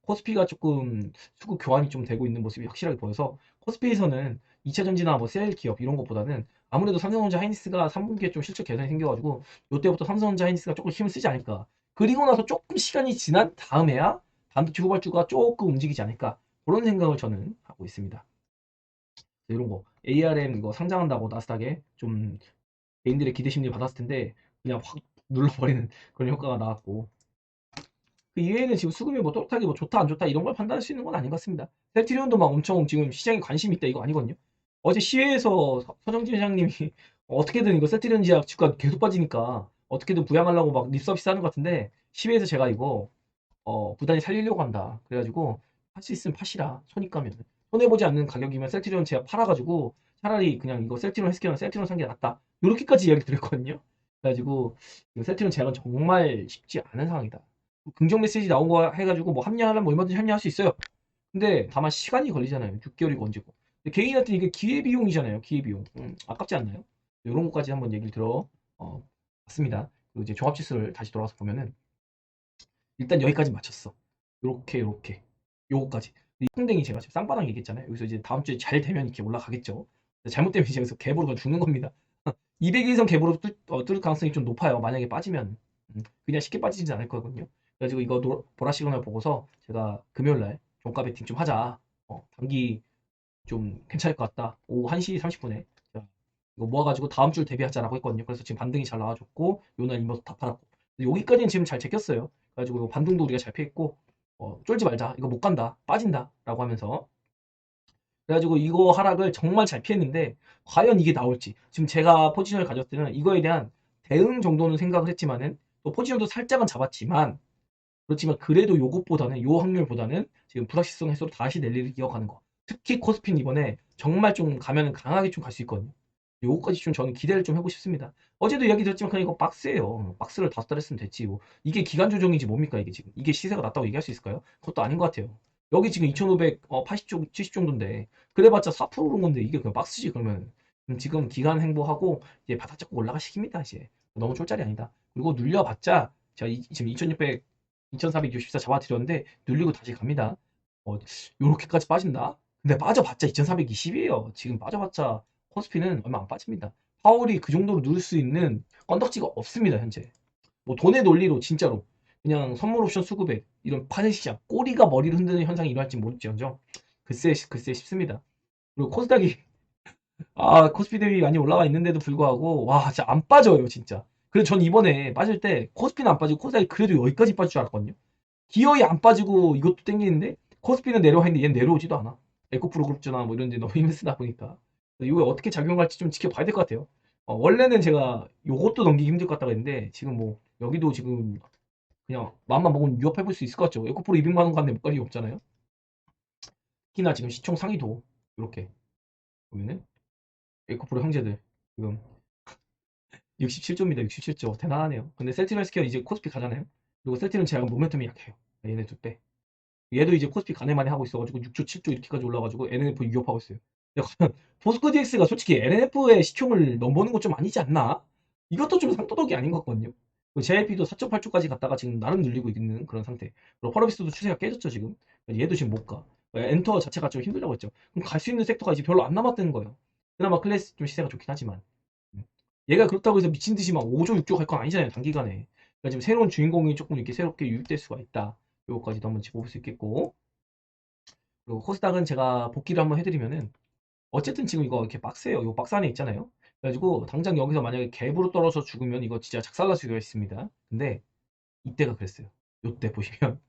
코스피가 조금 수급 교환이 좀 되고 있는 모습이 확실하게 보여서 코스피에서는 2차 전지나 뭐 셀 기업 이런 것보다는 아무래도 삼성전자 하이닉스가 3분기에 좀 실적 개선이 생겨가지고 이때부터 삼성전자 하이닉스가 조금 힘을 쓰지 않을까. 그리고 나서 조금 시간이 지난 다음에야 반도체 후발주가 조금 움직이지 않을까. 그런 생각을 저는 하고 있습니다. 이런 거 ARM 이거 상장한다고 나스닥에 좀 개인들의 기대 심리 받았을 텐데 그냥 확 눌러버리는 그런 효과가 나왔고 그 이외에는 지금 수급이 뭐 또렷하게 뭐 좋다 안 좋다 이런 걸 판단할 수 있는 건 아닌 것 같습니다. 셀트리온도 막 엄청 지금 시장에 관심이 있다 이거 아니거든요. 어제 시외에서 서정진 회장님이 어떻게든 이거 셀트리온 지약 주가 계속 빠지니까 어떻게든 부양하려고 막 립서비스 하는 것 같은데 시외에서 제가 이거 부단히 살리려고 한다. 그래가지고 할 수 있으면 파시라. 손익가면 손해보지 않는 가격이면 셀트리온 제가 팔아가지고 차라리 그냥 이거 셀트리온 헬스케어는 셀트리온 산 게 낫다. 이렇게까지 이야기 드렸거든요. 그래가지고 이거 셀트리온 제약은 정말 쉽지 않은 상황이다. 긍정 메시지 나온 거 해가지고 뭐 합리화하려면 얼마든지 합리화할 수 있어요. 근데 다만 시간이 걸리잖아요. 6개월이고 언제고. 개인한테 이게 기회비용이잖아요. 기회비용. 아깝지 않나요? 이런 것까지 한번 얘기를 들어 봤습니다. 그리고 이제 종합지수를 다시 돌아와서 보면은 일단 여기까지 맞췄어. 요렇게 요거까지. 이 풍뎅이 제가 지금 쌍바닥 얘기했잖아요. 여기서 이제 다음 주에 잘 되면 이렇게 올라가겠죠. 잘못되면 이제 여기서 갭으로 죽는 겁니다. 200일 이상 갭으로 뚫을 가능성이 좀 높아요. 만약에 빠지면 그냥 쉽게 빠지지 않을 거거든요. 그래가지고 이거 보라 시그널 보고서 제가 금요일날 종가 베팅 좀 하자. 단기 좀 괜찮을 것 같다. 오후 1시 30분에 이거 모아가지고 다음 주 대비하자라고 했거든요. 그래서 지금 반등이 잘 나와줬고 요날 이모도 다 팔았고 여기까지는 지금 잘 제꼈어요. 그래가지고 이거 반등도 우리가 잘 피했고 쫄지 말자. 이거 못 간다. 빠진다. 라고 하면서 그래가지고 이거 하락을 정말 잘 피했는데 과연 이게 나올지 지금 제가 포지션을 가졌을 때는 이거에 대한 대응 정도는 생각을 했지만은 또 포지션도 살짝은 잡았지만 그렇지만 그래도 요것보다는 요 확률보다는 지금 불확실성 해소로 다시 랠리를 이어가는 거. 특히 코스피는 이번에 정말 좀 가면은 강하게 좀 갈 수 있거든요. 요거까지 좀 저는 기대를 좀 해보고 싶습니다. 어제도 이야기 드렸지만 그냥 이거 박스예요. 박스를 5달 했으면 됐지. 뭐. 이게 기간 조정이지 뭡니까 이게 지금. 이게 시세가 낮다고 얘기할 수 있을까요? 그것도 아닌 것 같아요. 여기 지금 2580 70 정도인데 그래봤자 4% 오른 건데 이게 그냥 박스지 그러면 지금 기간 행보하고 이제 바닥 잡고 올라가 시킵니다 이제. 너무 쫄짜리 아니다. 그리고 눌려봤자 제가 지금 2600 2464 잡아드렸는데 눌리고 다시 갑니다. 요렇게까지 빠진다? 근데 빠져봤자 2420이에요. 지금 빠져봤자 코스피는 얼마 안 빠집니다. 파월이 그 정도로 누를 수 있는 건덕지가 없습니다, 현재. 뭐 돈의 논리로 진짜로 그냥 선물 옵션 수급액 이런 파생 시장 꼬리가 머리를 흔드는 현상이 일어날지 모르지언정 글쎄 싶습니다. 그리고 코스닥이 코스피 대비 많이 올라가 있는데도 불구하고 와 진짜 안 빠져요 진짜. 그래서 전 이번에 빠질 때 코스피는 안 빠지고 코스닥이 그래도 여기까지 빠질 줄 알았거든요. 기어이 안 빠지고 이것도 땡기는데 코스피는 내려와 있는데 얘는 내려오지도 않아. 에코프로 그룹주나 뭐 이런 데 너무 힘을 쓰다 보니까 이거 어떻게 작용할지 좀 지켜봐야 될 것 같아요. 원래는 제가 요것도 넘기기 힘들 것 같다고 했는데 지금 뭐 여기도 지금 그냥 마음만 먹으면 위협해볼 수 있을 것 같죠. 에코프로 200만 원 갔는데 못 갈 리가 없잖아요. 특히나 지금 시총 상위도 이렇게 보면은 에코프로 형제들 지금 67조입니다. 67조 대단하네요. 근데 셀트리온 헬스케어 이제 코스피 가잖아요. 그리고 셀트리온 제약은 모멘텀이 약해요. 얘네 두 배. 얘도 이제 코스피 가네만에 하고 있어가지고 6조, 7조 이렇게까지 올라가지고 NNF 위협하고 있어요. 근데 과연 포스코 DX가 솔직히 NNF의 시총을 넘보는 건 좀 아니지 않나? 이것도 좀 상도덕이 아닌 것 같거든요. JYP도 4.8조까지 갔다가 지금 나름 늘리고 있는 그런 상태. 그리고 펄어비스도 추세가 깨졌죠 지금. 얘도 지금 못 가. 엔터 자체가 좀 힘들다고 했죠. 그럼 갈 수 있는 섹터가 이제 별로 안 남았다는 거예요. 그나마 클래스 좀 시세가 좋긴 하지만. 얘가 그렇다고 해서 미친 듯이 막 5조, 6조 갈 건 아니잖아요 단기간에. 그러니까 지금 새로운 주인공이 조금 이렇게 새롭게 유입될 수가 있다. 요거까지도 한번 짚어볼 수 있겠고. 그리고 코스닥은 제가 복기를 한번 해드리면은 어쨌든 지금 이거 이렇게 박스예요. 이 박스 안에 있잖아요. 그래가지고 당장 여기서 만약에 갭으로 떨어져 죽으면 이거 진짜 작살날 수가 있습니다. 근데 이때가 그랬어요. 요때 보시면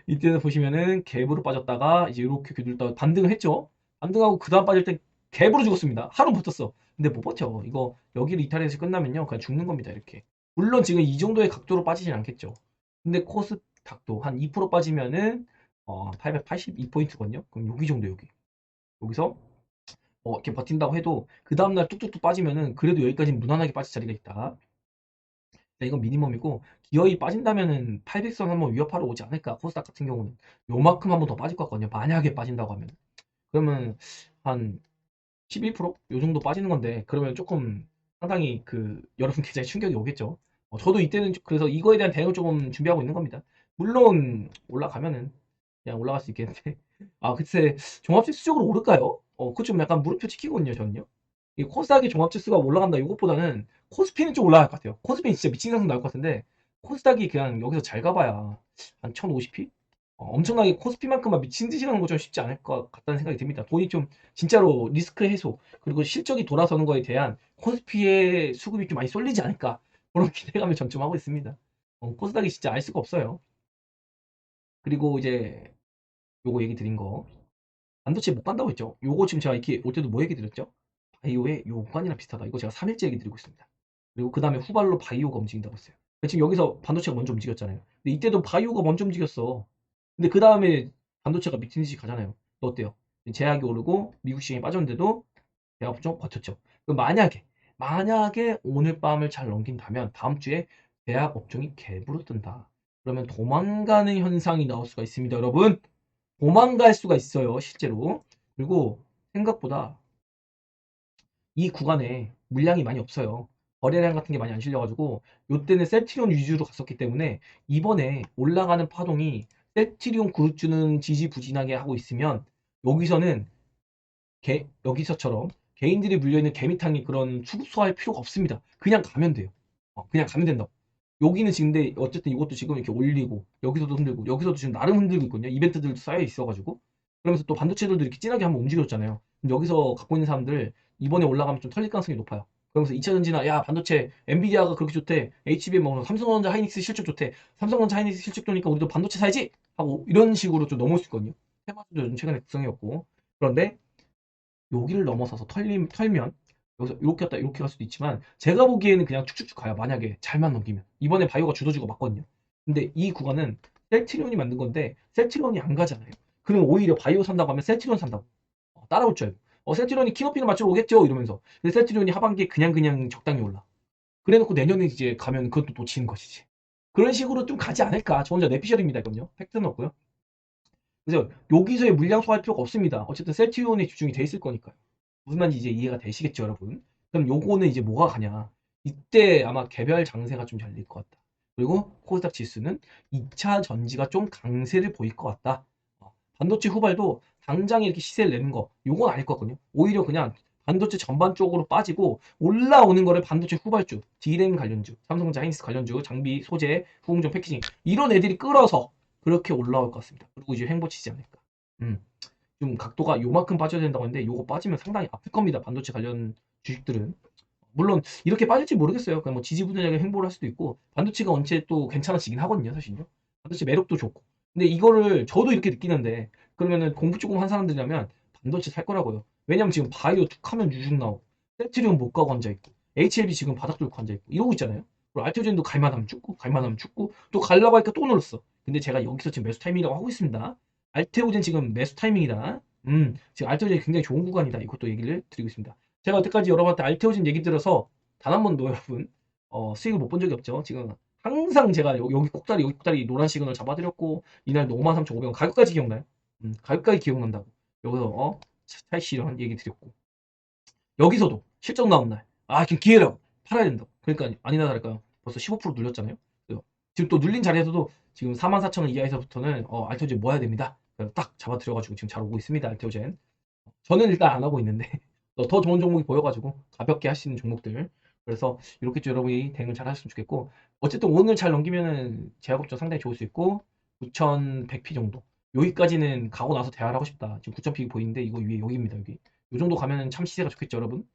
이때는 보시면은 갭으로 빠졌다가 이제 이렇게 뒤돌다가 반등을 했죠. 반등하고 그 다음 빠질 때 갭으로 죽었습니다. 하루 버텼어. 근데 못 버텨. 이거 여기를 이탈해서 끝나면요 그냥 죽는 겁니다. 이렇게. 물론 지금 이 정도의 각도로 빠지진 않겠죠. 근데 코스닥도 한 2% 빠지면은 882포인트거든요. 그럼 여기 정도 여기서 이렇게 버틴다고 해도 그 다음날 뚝뚝뚝 빠지면은 그래도 여기까지는 무난하게 빠질 자리가 있다. 이건 미니멈이고 기어이 빠진다면은 800선 한번 위협하러 오지 않을까. 코스닥 같은 경우는 요만큼 한번 더 빠질 것 같거든요. 만약에 빠진다고 하면 그러면 한 11%? 요 정도 빠지는 건데 그러면 조금 상당히 그 여러분 계좌에 충격이 오겠죠. 저도 이때는 그래서 이거에 대한 대응을 조금 준비하고 있는 겁니다. 물론 올라가면은 그냥 올라갈 수 있겠는데 글쎄 종합지수 쪽으로 오를까요? 그거 좀 약간 물음표 찍히거든요 저는요. 이 코스닥의 종합지수가 올라간다 이것보다는 코스피는 좀 올라갈 것 같아요. 코스피는 진짜 미친 상승 나올 것 같은데 코스닥이 그냥 여기서 잘 가봐야 한 1050p? 엄청나게 코스피만큼만 미친 듯이 가는 거 좀 쉽지 않을 것 같다는 생각이 듭니다. 돈이 좀 진짜로 리스크 해소 그리고 실적이 돌아서는 거에 대한 코스피의 수급이 좀 많이 쏠리지 않을까 그런 기대감을 전 좀 하고 있습니다. 코스닥이 진짜 알 수가 없어요. 그리고 이제 요거 얘기 드린 거 반도체 못 간다고 했죠. 요거 지금 제가 이렇게 올 때도 뭐 얘기 드렸죠? 바이오의 요관이랑 비슷하다. 이거 제가 3일째 얘기 드리고 있습니다. 그리고 그 다음에 후발로 바이오가 움직인다고 했어요. 지금 여기서 반도체가 먼저 움직였잖아요. 근데 이때도 바이오가 먼저 움직였어. 근데 그 다음에 반도체가 미친 듯이 가잖아요. 또 어때요? 제약이 오르고 미국 시장이 빠졌는데도 대학 좀 버텼죠. 그럼 만약에 오늘 밤을 잘 넘긴다면 다음 주에 대학 업종이 갭으로 뜬다. 그러면 도망가는 현상이 나올 수가 있습니다, 여러분. 도망갈 수가 있어요, 실제로. 그리고 생각보다 이 구간에 물량이 많이 없어요. 거래량 같은 게 많이 안 실려가지고 요때는 셀트리온 위주로 갔었기 때문에 이번에 올라가는 파동이 셀트리온 그룹주는 지지부진하게 하고 있으면 여기서는 여기서처럼 개인들이 물려있는 개미탕이 그런 추수할 필요가 없습니다. 그냥 가면 돼요. 그냥 가면 된다고. 여기는 지금 근데 어쨌든 이것도 지금 이렇게 올리고 여기서도 흔들고 여기서도 지금 나름 흔들고 있거든요. 이벤트들도 쌓여 있어가지고 그러면서 또 반도체들도 이렇게 진하게 한번 움직여줬잖아요. 그럼 여기서 갖고 있는 사람들 이번에 올라가면 좀 털릴 가능성이 높아요. 그러면서 2차 전지나 야 반도체 엔비디아가 그렇게 좋대. HBM 뭐 삼성전자 하이닉스 실적 좋대. 삼성전자 하이닉스 실적 좋으니까 우리도 반도체 사야지 하고 이런 식으로 좀 넘어올 수 있거든요. 테마주도 요즘 최근에 극성이었고 그런데 여기를 넘어서서 털면 여기서 이렇게 갔다 이렇게 갈 수도 있지만 제가 보기에는 그냥 쭉쭉쭉 가요. 만약에 잘만 넘기면 이번에 바이오가 주도주고 맞거든요. 근데 이 구간은 셀트리온이 만든 건데 셀트리온이 안 가잖아요. 그럼 오히려 바이오 산다고 하면 셀트리온 산다고 따라올 줄 알고 셀트리온이 키높이를 맞추러 오겠죠 이러면서 근데 셀트리온이 하반기에 그냥 적당히 올라 그래놓고 내년에 이제 가면 그것도 놓치는 것이지. 그런 식으로 좀 가지 않을까. 저 혼자 내피셜입니다 이건요. 팩트는 없고요. 그래서 여기서의 물량 소화할 필요가 없습니다. 어쨌든 셀트리온에 집중이 돼 있을 거니까요. 무슨 말인지 이제 이해가 되시겠죠, 여러분? 그럼 요거는 이제 뭐가 가냐? 이때 아마 개별 장세가 좀 열릴 것 같다. 그리고 코스닥 지수는 2차 전지가 좀 강세를 보일 것 같다. 반도체 후발도 당장 이렇게 시세를 내는 거, 요건 아닐 거거든요. 오히려 그냥 반도체 전반적으로 빠지고 올라오는 거를 반도체 후발주, D램 관련주, 삼성전자, 하이닉스 관련주, 장비, 소재, 후공정, 패키징 이런 애들이 끌어서 그렇게 올라올 것 같습니다. 그리고 이제 횡보치지 않을까. 음, 좀 각도가 요만큼 빠져야 된다고 했는데 요거 빠지면 상당히 아플 겁니다. 반도체 관련 주식들은. 물론 이렇게 빠질지 모르겠어요. 그냥 뭐 지지부진하게 횡보를 할 수도 있고 반도체가 언제 또 괜찮아지긴 하거든요, 사실요. 반도체 매력도 좋고. 근데 이거를 저도 이렇게 느끼는데 그러면은 공부 조금 한 사람들이라면 반도체 살 거라고요. 왜냐면 지금 바이오 툭하면 유죽 나오고 세트리온 못 가고 앉아 있고 HLB 지금 바닥 뚫고 앉아 있고 이러고 있잖아요. 그리고 알트젠도 갈만하면 죽고 갈만하면 죽고 또 갈라고 하니까 또 눌렀어. 근데 제가 여기서 지금 매수 타이밍이라고 하고 있습니다. 알테오젠 지금 매수 타이밍이다. 지금 알테오젠이 굉장히 좋은 구간이다. 이것도 얘기를 드리고 있습니다. 제가 여태까지 여러분한테 알테오진 얘기 들어서 단 한 번도 여러분 수익을 못 본 적이 없죠. 지금 항상 제가 여기 꼭다리 여기 꼭다리 노란 시그널 잡아드렸고 이날 53,500원 가격까지 기억나요? 가격까지 기억난다고 여기서 차이시 이런 얘기 드렸고 여기서도 실적 나온 날아 지금 기회라고 팔아야 된다고 그러니까 아니나 다를까요? 벌써 15% 눌렸잖아요. 지금 또 눌린 자리에서도 지금 44,000원 이하에서부터는 알테오젠 모아야 됩니다. 딱 잡아드려가지고 지금 잘 오고 있습니다. 알테오젠 저는 일단 안 하고 있는데 더 좋은 종목이 보여가지고 가볍게 할 수 있는 종목들 그래서 이렇게 좀 여러분이 대응을 잘 하셨으면 좋겠고 어쨌든 오늘 잘 넘기면은 제약업종 상당히 좋을 수 있고 9,100p 정도 여기까지는 가고 나서 대화를 하고 싶다. 지금 9,000p 보이는데 이거 위에 여기입니다. 여기 요 정도 가면은 참 시세가 좋겠죠 여러분.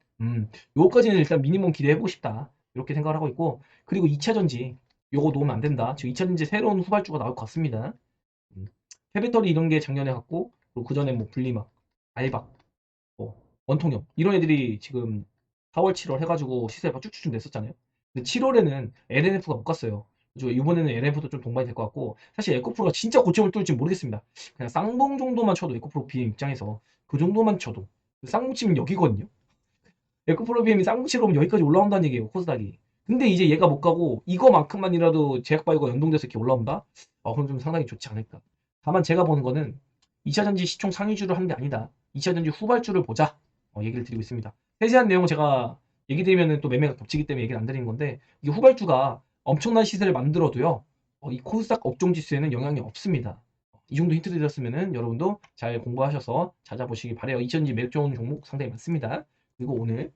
요거까지는 일단 미니멈 기대해보고 싶다 이렇게 생각을 하고 있고 그리고 2차전지 요거 놓으면 안 된다. 지금 2차전지 새로운 후발주가 나올 것 같습니다. 폐배터리 이런 게 작년에 갔고 그리고 그 전에 뭐 분리막 알박 원통형 이런 애들이 지금 4월 7월 해가지고 시세가 쭉쭉 냈었잖아요. 근데 7월에는 LNF가 못 갔어요. 그래서 이번에는 LNF도 좀 동반이 될 것 같고 사실 에코프로가 진짜 고점을 뚫을지 모르겠습니다. 그냥 쌍봉 정도만 쳐도 에코프로 BM 입장에서 그 정도만 쳐도 쌍봉 치면 여기거든요. 에코프로 BM이 쌍봉 치러 오면 여기까지 올라온다는 얘기예요. 코스닥이. 근데 이제 얘가 못 가고 이거만큼만이라도 제약바이오가 연동돼서 이렇게 올라온다? 그럼 좀 상당히 좋지 않을까. 다만 제가 보는 거는 2차전지 시총 상위주를 하는 게 아니다. 2차전지 후발주를 보자. 얘기를 드리고 있습니다. 세세한 내용은 제가 얘기 드리면 또 매매가 겹치기 때문에 얘기를 안 드리는 건데 이게 후발주가 엄청난 시세를 만들어도요. 이 코스닥 업종 지수에는 영향이 없습니다. 이 정도 힌트 드렸으면 여러분도 잘 공부하셔서 찾아보시기 바래요. 2차전지 매력 좋은 종목 상당히 많습니다. 그리고 오늘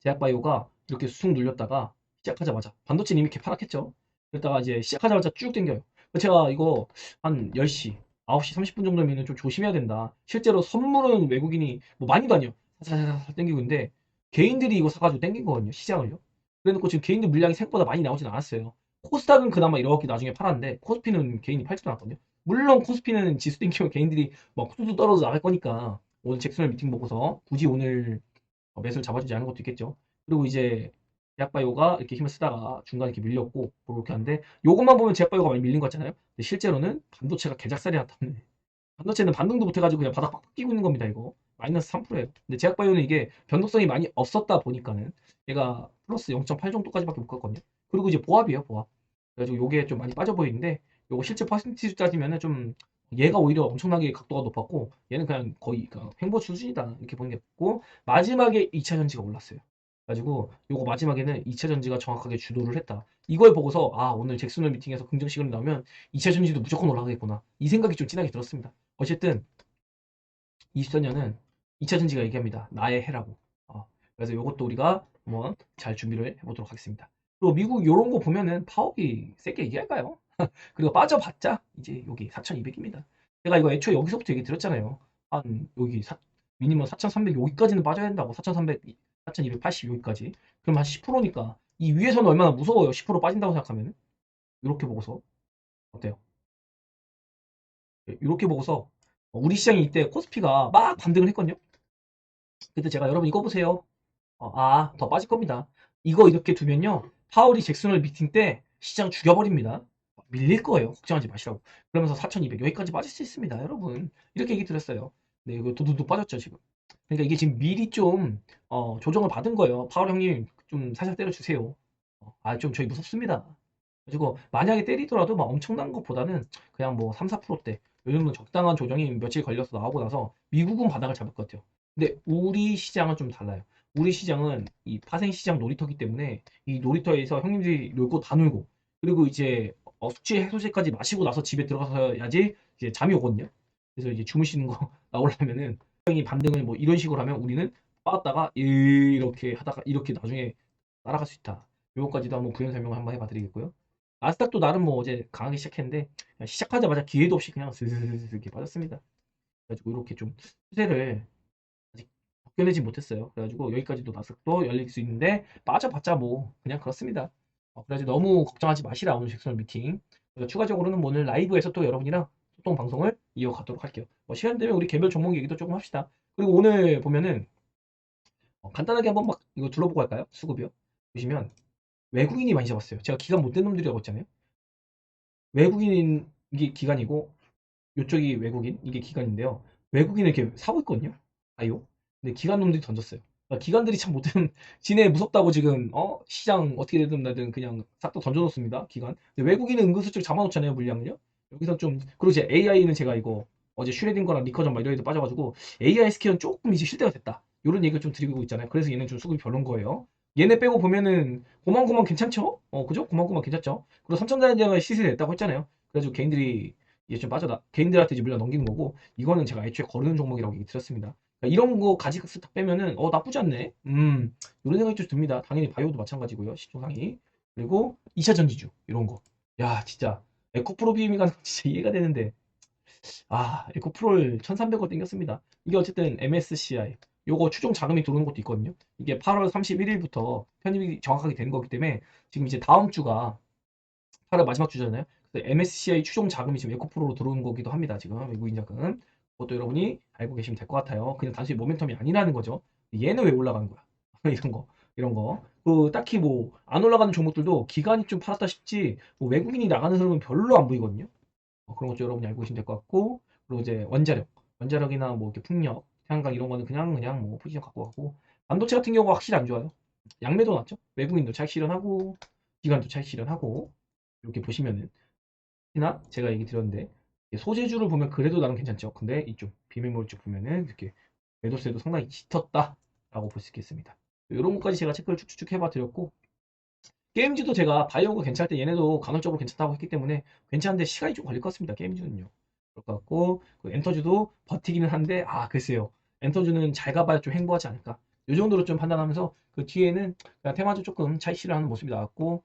제약바이오가 이렇게 수승 눌렸다가 시작하자마자 반도체는 이미 개파락했죠. 그랬다가 이제 시작하자마자 쭉 당겨요. 제가 이거 한 10시, 9시 30분 정도면 좀 조심해야 된다. 실제로 선물은 외국인이 뭐 많이도 아니요. 사사사 땡기고 있는데 개인들이 이거 사가지고 땡긴 거거든요. 시장을요. 그래놓고 지금 개인들 물량이 생각보다 많이 나오진 않았어요. 코스닥은 그나마 이렇게 나중에 팔았는데 코스피는 개인이 팔지도 않았거든요. 물론 코스피는 지수 땡기면 개인들이 막 뚝뚝 떨어져 나갈 거니까 오늘 잭슨홀 미팅 보고서 굳이 오늘 매수를 잡아주지 않은 것도 있겠죠. 그리고 이제 제약바이오가 이렇게 힘을 쓰다가 중간에 이렇게 밀렸고 그렇게 하는데 요것만 보면 제약바이오가 많이 밀린 것 같잖아요. 근데 실제로는 반도체가 개작살이 났다는 반도체는 반등도 못해가지고 그냥 바닥 빡 끼고 있는 겁니다. 이거 마이너스 3%예요. 근데 제약바이오는 이게 변동성이 많이 없었다 보니까는 얘가 플러스 0.8 정도까지밖에 못 갔거든요. 그리고 이제 보합이에요, 보합. 그래가지고 요게 좀 많이 빠져 보이는데 요거 실제 퍼센티지 따지면은 좀 얘가 오히려 엄청나게 각도가 높았고 얘는 그냥 거의 그러니까 횡보 수준이다 이렇게 보는 게 맞고 마지막에 2차 전지가 올랐어요. 가지고 요거 마지막에는 2차 전지가 정확하게 주도를 했다. 이걸 보고서 오늘 잭슨홀 미팅에서 긍정 시그널이 나오면 2차 전지도 무조건 올라가겠구나. 이 생각이 좀 진하게 들었습니다. 어쨌든 24년은 2차 전지가 얘기합니다. 나의 해라고. 그래서 요것도 우리가 한번 잘 준비를 해보도록 하겠습니다. 그리고 미국 요런 거 보면은 파업이 세게 얘기할까요? 그리고 빠져봤자 이제 여기 4,200입니다. 제가 이거 애초에 여기서부터 얘기 드렸잖아요. 한 여기 미니멈 4,300 여기까지는 빠져야 된다고 4,300, 4,280 여기까지. 그럼 한 10%니까 이 위에서는 얼마나 무서워요. 10% 빠진다고 생각하면 이렇게 보고서 어때요? 이렇게 보고서 우리 시장이 이때 코스피가 막 반등을 했거든요. 그때 제가 여러분 이거 보세요. 더 빠질 겁니다. 이거 이렇게 두면요. 파월이 잭슨홀 미팅 때 시장 죽여버립니다. 밀릴 거예요. 걱정하지 마시라고. 그러면서 4,200 여기까지 빠질 수 있습니다. 여러분. 이렇게 얘기 드렸어요. 네, 이거 도둑도 빠졌죠, 지금. 그러니까 이게 지금 미리 좀 조정을 받은 거예요. 파월 형님 좀 살살 때려주세요. 좀 저희 무섭습니다. 그리고 만약에 때리더라도 막 엄청난 것보다는 그냥 뭐 3, 4%대 요 정도 적당한 조정이 며칠 걸려서 나오고 나서 미국은 바닥을 잡을 것 같아요. 근데 우리 시장은 좀 달라요. 우리 시장은 이 파생시장 놀이터기 때문에 이 놀이터에서 형님들이 놀고 다 놀고 그리고 이제 숙취 해소제까지 마시고 나서 집에 들어가서야지 이제 잠이 오거든요. 그래서 이제 주무시는 거 나오려면은 이 반등을 뭐 이런 식으로 하면 우리는 빠졌다가 이렇게 하다가 이렇게 나중에 따라갈 수 있다. 요거까지도 한번 부연 설명을 한번 해봐 드리겠고요. 나스닥도 나름 뭐 어제 강하게 시작했는데 시작하자마자 기회도 없이 그냥 슬슬슬슬 이렇게 빠졌습니다. 그래가지고 이렇게 좀 추세를 아직 벗겨내지 못했어요. 그래가지고 여기까지도 나스닥도 열릴 수 있는데 빠져봤자 뭐 그냥 그렇습니다. 그래가지고 너무 걱정하지 마시라 오늘 잭슨 미팅. 그래서 추가적으로는 뭐 오늘 라이브에서 또 여러분이랑 소통 방송을 이어가도록 할게요. 시간 되면 우리 개별 종목 얘기도 조금 합시다. 그리고 오늘 보면은 간단하게 한번 막 이거 둘러보고 할까요? 수급이요. 보시면 외국인이 많이 잡았어요. 제가 기간 못 된 놈들이라고 했잖아요. 외국인 이게 기간이고 요쪽이 외국인 이게 기간인데요. 외국인을 이렇게 사고 있거든요. 아요. 근데 기간 놈들이 던졌어요. 그러니까 기관들이 참 못된 지네 무섭다고 지금 시장 어떻게 되든 나든 그냥 싹 다 던져놓습니다. 기관. 근데 외국인은 은근슬쩍 잡아놓잖아요 물량을요. 여기서 좀 그리고 이제 AI는 제가 이거 어제 슈레딩거랑 리커전 막 이런 애들 빠져가지고 AI 스퀘어는 조금 이제 쉴 때가 됐다. 이런 얘기를 좀 드리고 있잖아요. 그래서 얘는 좀 수급이 별론 거예요. 얘네 빼고 보면은 고만고만 괜찮죠? 그죠? 고만고만 괜찮죠? 그리고 삼천자연장을 시세를 냈다고 했잖아요. 그래가지고 개인들이 이제 좀 빠져나 개인들한테 이제 물려 넘기는 거고 이거는 제가 애초에 거르는 종목이라고 얘기 드렸습니다. 그러니까 이런 거 가지각수 딱 빼면은 나쁘지 않네. 이런 생각이 좀 듭니다. 당연히 바이오도 마찬가지고요. 시총상이. 그리고 2차 전지주 이런 거. 야 진짜 에코프로 비미가 진짜 이해가 되는데 에코프로를 1300원 땡겼습니다. 이게 어쨌든 MSCI 요거 추종 자금이 들어오는 것도 있거든요. 이게 8월 31일부터 편입이 정확하게 되는 거기 때문에 지금 이제 다음 주가 8월 마지막 주잖아요. MSCI 추종 자금이 지금 에코프로로 들어오는 거기도 합니다. 지금 외국인 자금. 그것도 여러분이 알고 계시면 될 것 같아요. 그냥 단순히 모멘텀이 아니라는 거죠. 얘는 왜 올라가는 거야? 이런 거, 이런 거. 딱히 뭐 안 올라가는 종목들도 기간이 좀 팔았다 싶지 뭐 외국인이 나가는 흐름은 별로 안 보이거든요. 그런 것도 여러분이 알고 계시면 될 것 같고 그리고 이제 원자력이나 뭐 이렇게 풍력, 태양광 이런 거는 그냥 뭐 포지션 갖고 가고 반도체 같은 경우가 확실히 안 좋아요. 양매도 났죠. 외국인도 차익 실현하고 기관도 차익 실현하고 이렇게 보시면은 특히나 제가 얘기 드렸는데 소재주를 보면 그래도 나름 괜찮죠. 근데 이쪽 비밀몰 쪽 보면은 이렇게 매도세도 상당히 짙었다라고 볼 수 있겠습니다. 이런 것까지 제가 체크를 쭉쭉쭉 해봐 드렸고 게임즈도 제가 바이오가 괜찮을 때 얘네도 간헐적으로 괜찮다고 했기 때문에 괜찮은데 시간이 좀 걸릴 것 같습니다. 게임즈는요. 그럴 것 같고 엔터주도 버티기는 한데 글쎄요. 엔터주는 잘 가봐야 좀 행보하지 않을까. 이 정도로 좀 판단하면서 그 뒤에는 그냥 테마주 조금 차익 실현하는 모습이 나왔고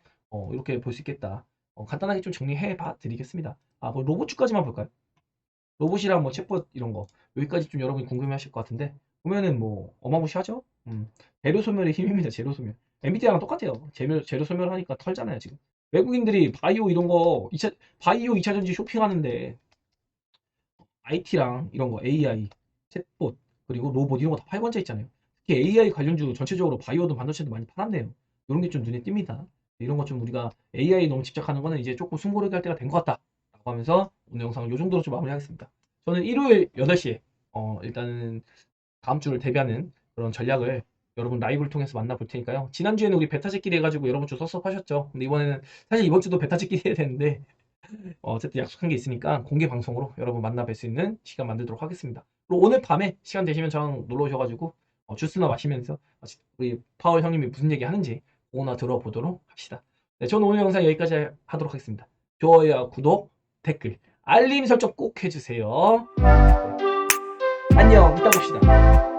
이렇게 볼 수 있겠다. 간단하게 좀 정리해 봐 드리겠습니다. 뭐 로봇주까지만 볼까요? 로봇이랑 뭐 챗봇 이런 거 여기까지 좀 여러분이 궁금해 하실 것 같은데 보면은 뭐 어마무시하죠? 재료 소멸의 힘입니다. 재료 소멸. 엔비디아랑 똑같아요. 재료 소멸하니까 털잖아요 지금. 외국인들이 바이오 이런 거 바이오 2차 전지 쇼핑하는데 IT랑 이런 거 AI, 챗봇 그리고 로봇 이런 거 다 팔고 앉아 있잖아요. 특히 AI 관련주 전체적으로 바이오도 반도체도 많이 팔았네요. 이런 게 좀 눈에 띕니다. 이런 거 좀 우리가 AI 너무 집착하는 거는 이제 조금 숨고르게 할 때가 된 것 같다. 라고 하면서 오늘 영상을 이 정도로 좀 마무리하겠습니다. 저는 일요일 8시에 일단은 다음 주를 대비하는 그런 전략을 여러분 라이브를 통해서 만나볼 테니까요. 지난주에는 우리 베타 제끼리 해가지고 여러분 좀 섭섭하셨죠. 근데 이번에는 사실 이번 주도 베타 제끼리 해야 되는데 어쨌든 약속한 게 있으니까 공개 방송으로 여러분 만나 뵐 수 있는 시간 만들도록 하겠습니다. 그리고 오늘 밤에 시간 되시면 저랑 놀러 오셔가지고 주스나 마시면서 우리 파월 형님이 무슨 얘기 하는지 오나 들어보도록 합시다. 네, 저는 오늘 영상 여기까지 하도록 하겠습니다. 좋아요, 구독, 댓글, 알림 설정 꼭 해주세요. 안녕, 이따 봅시다.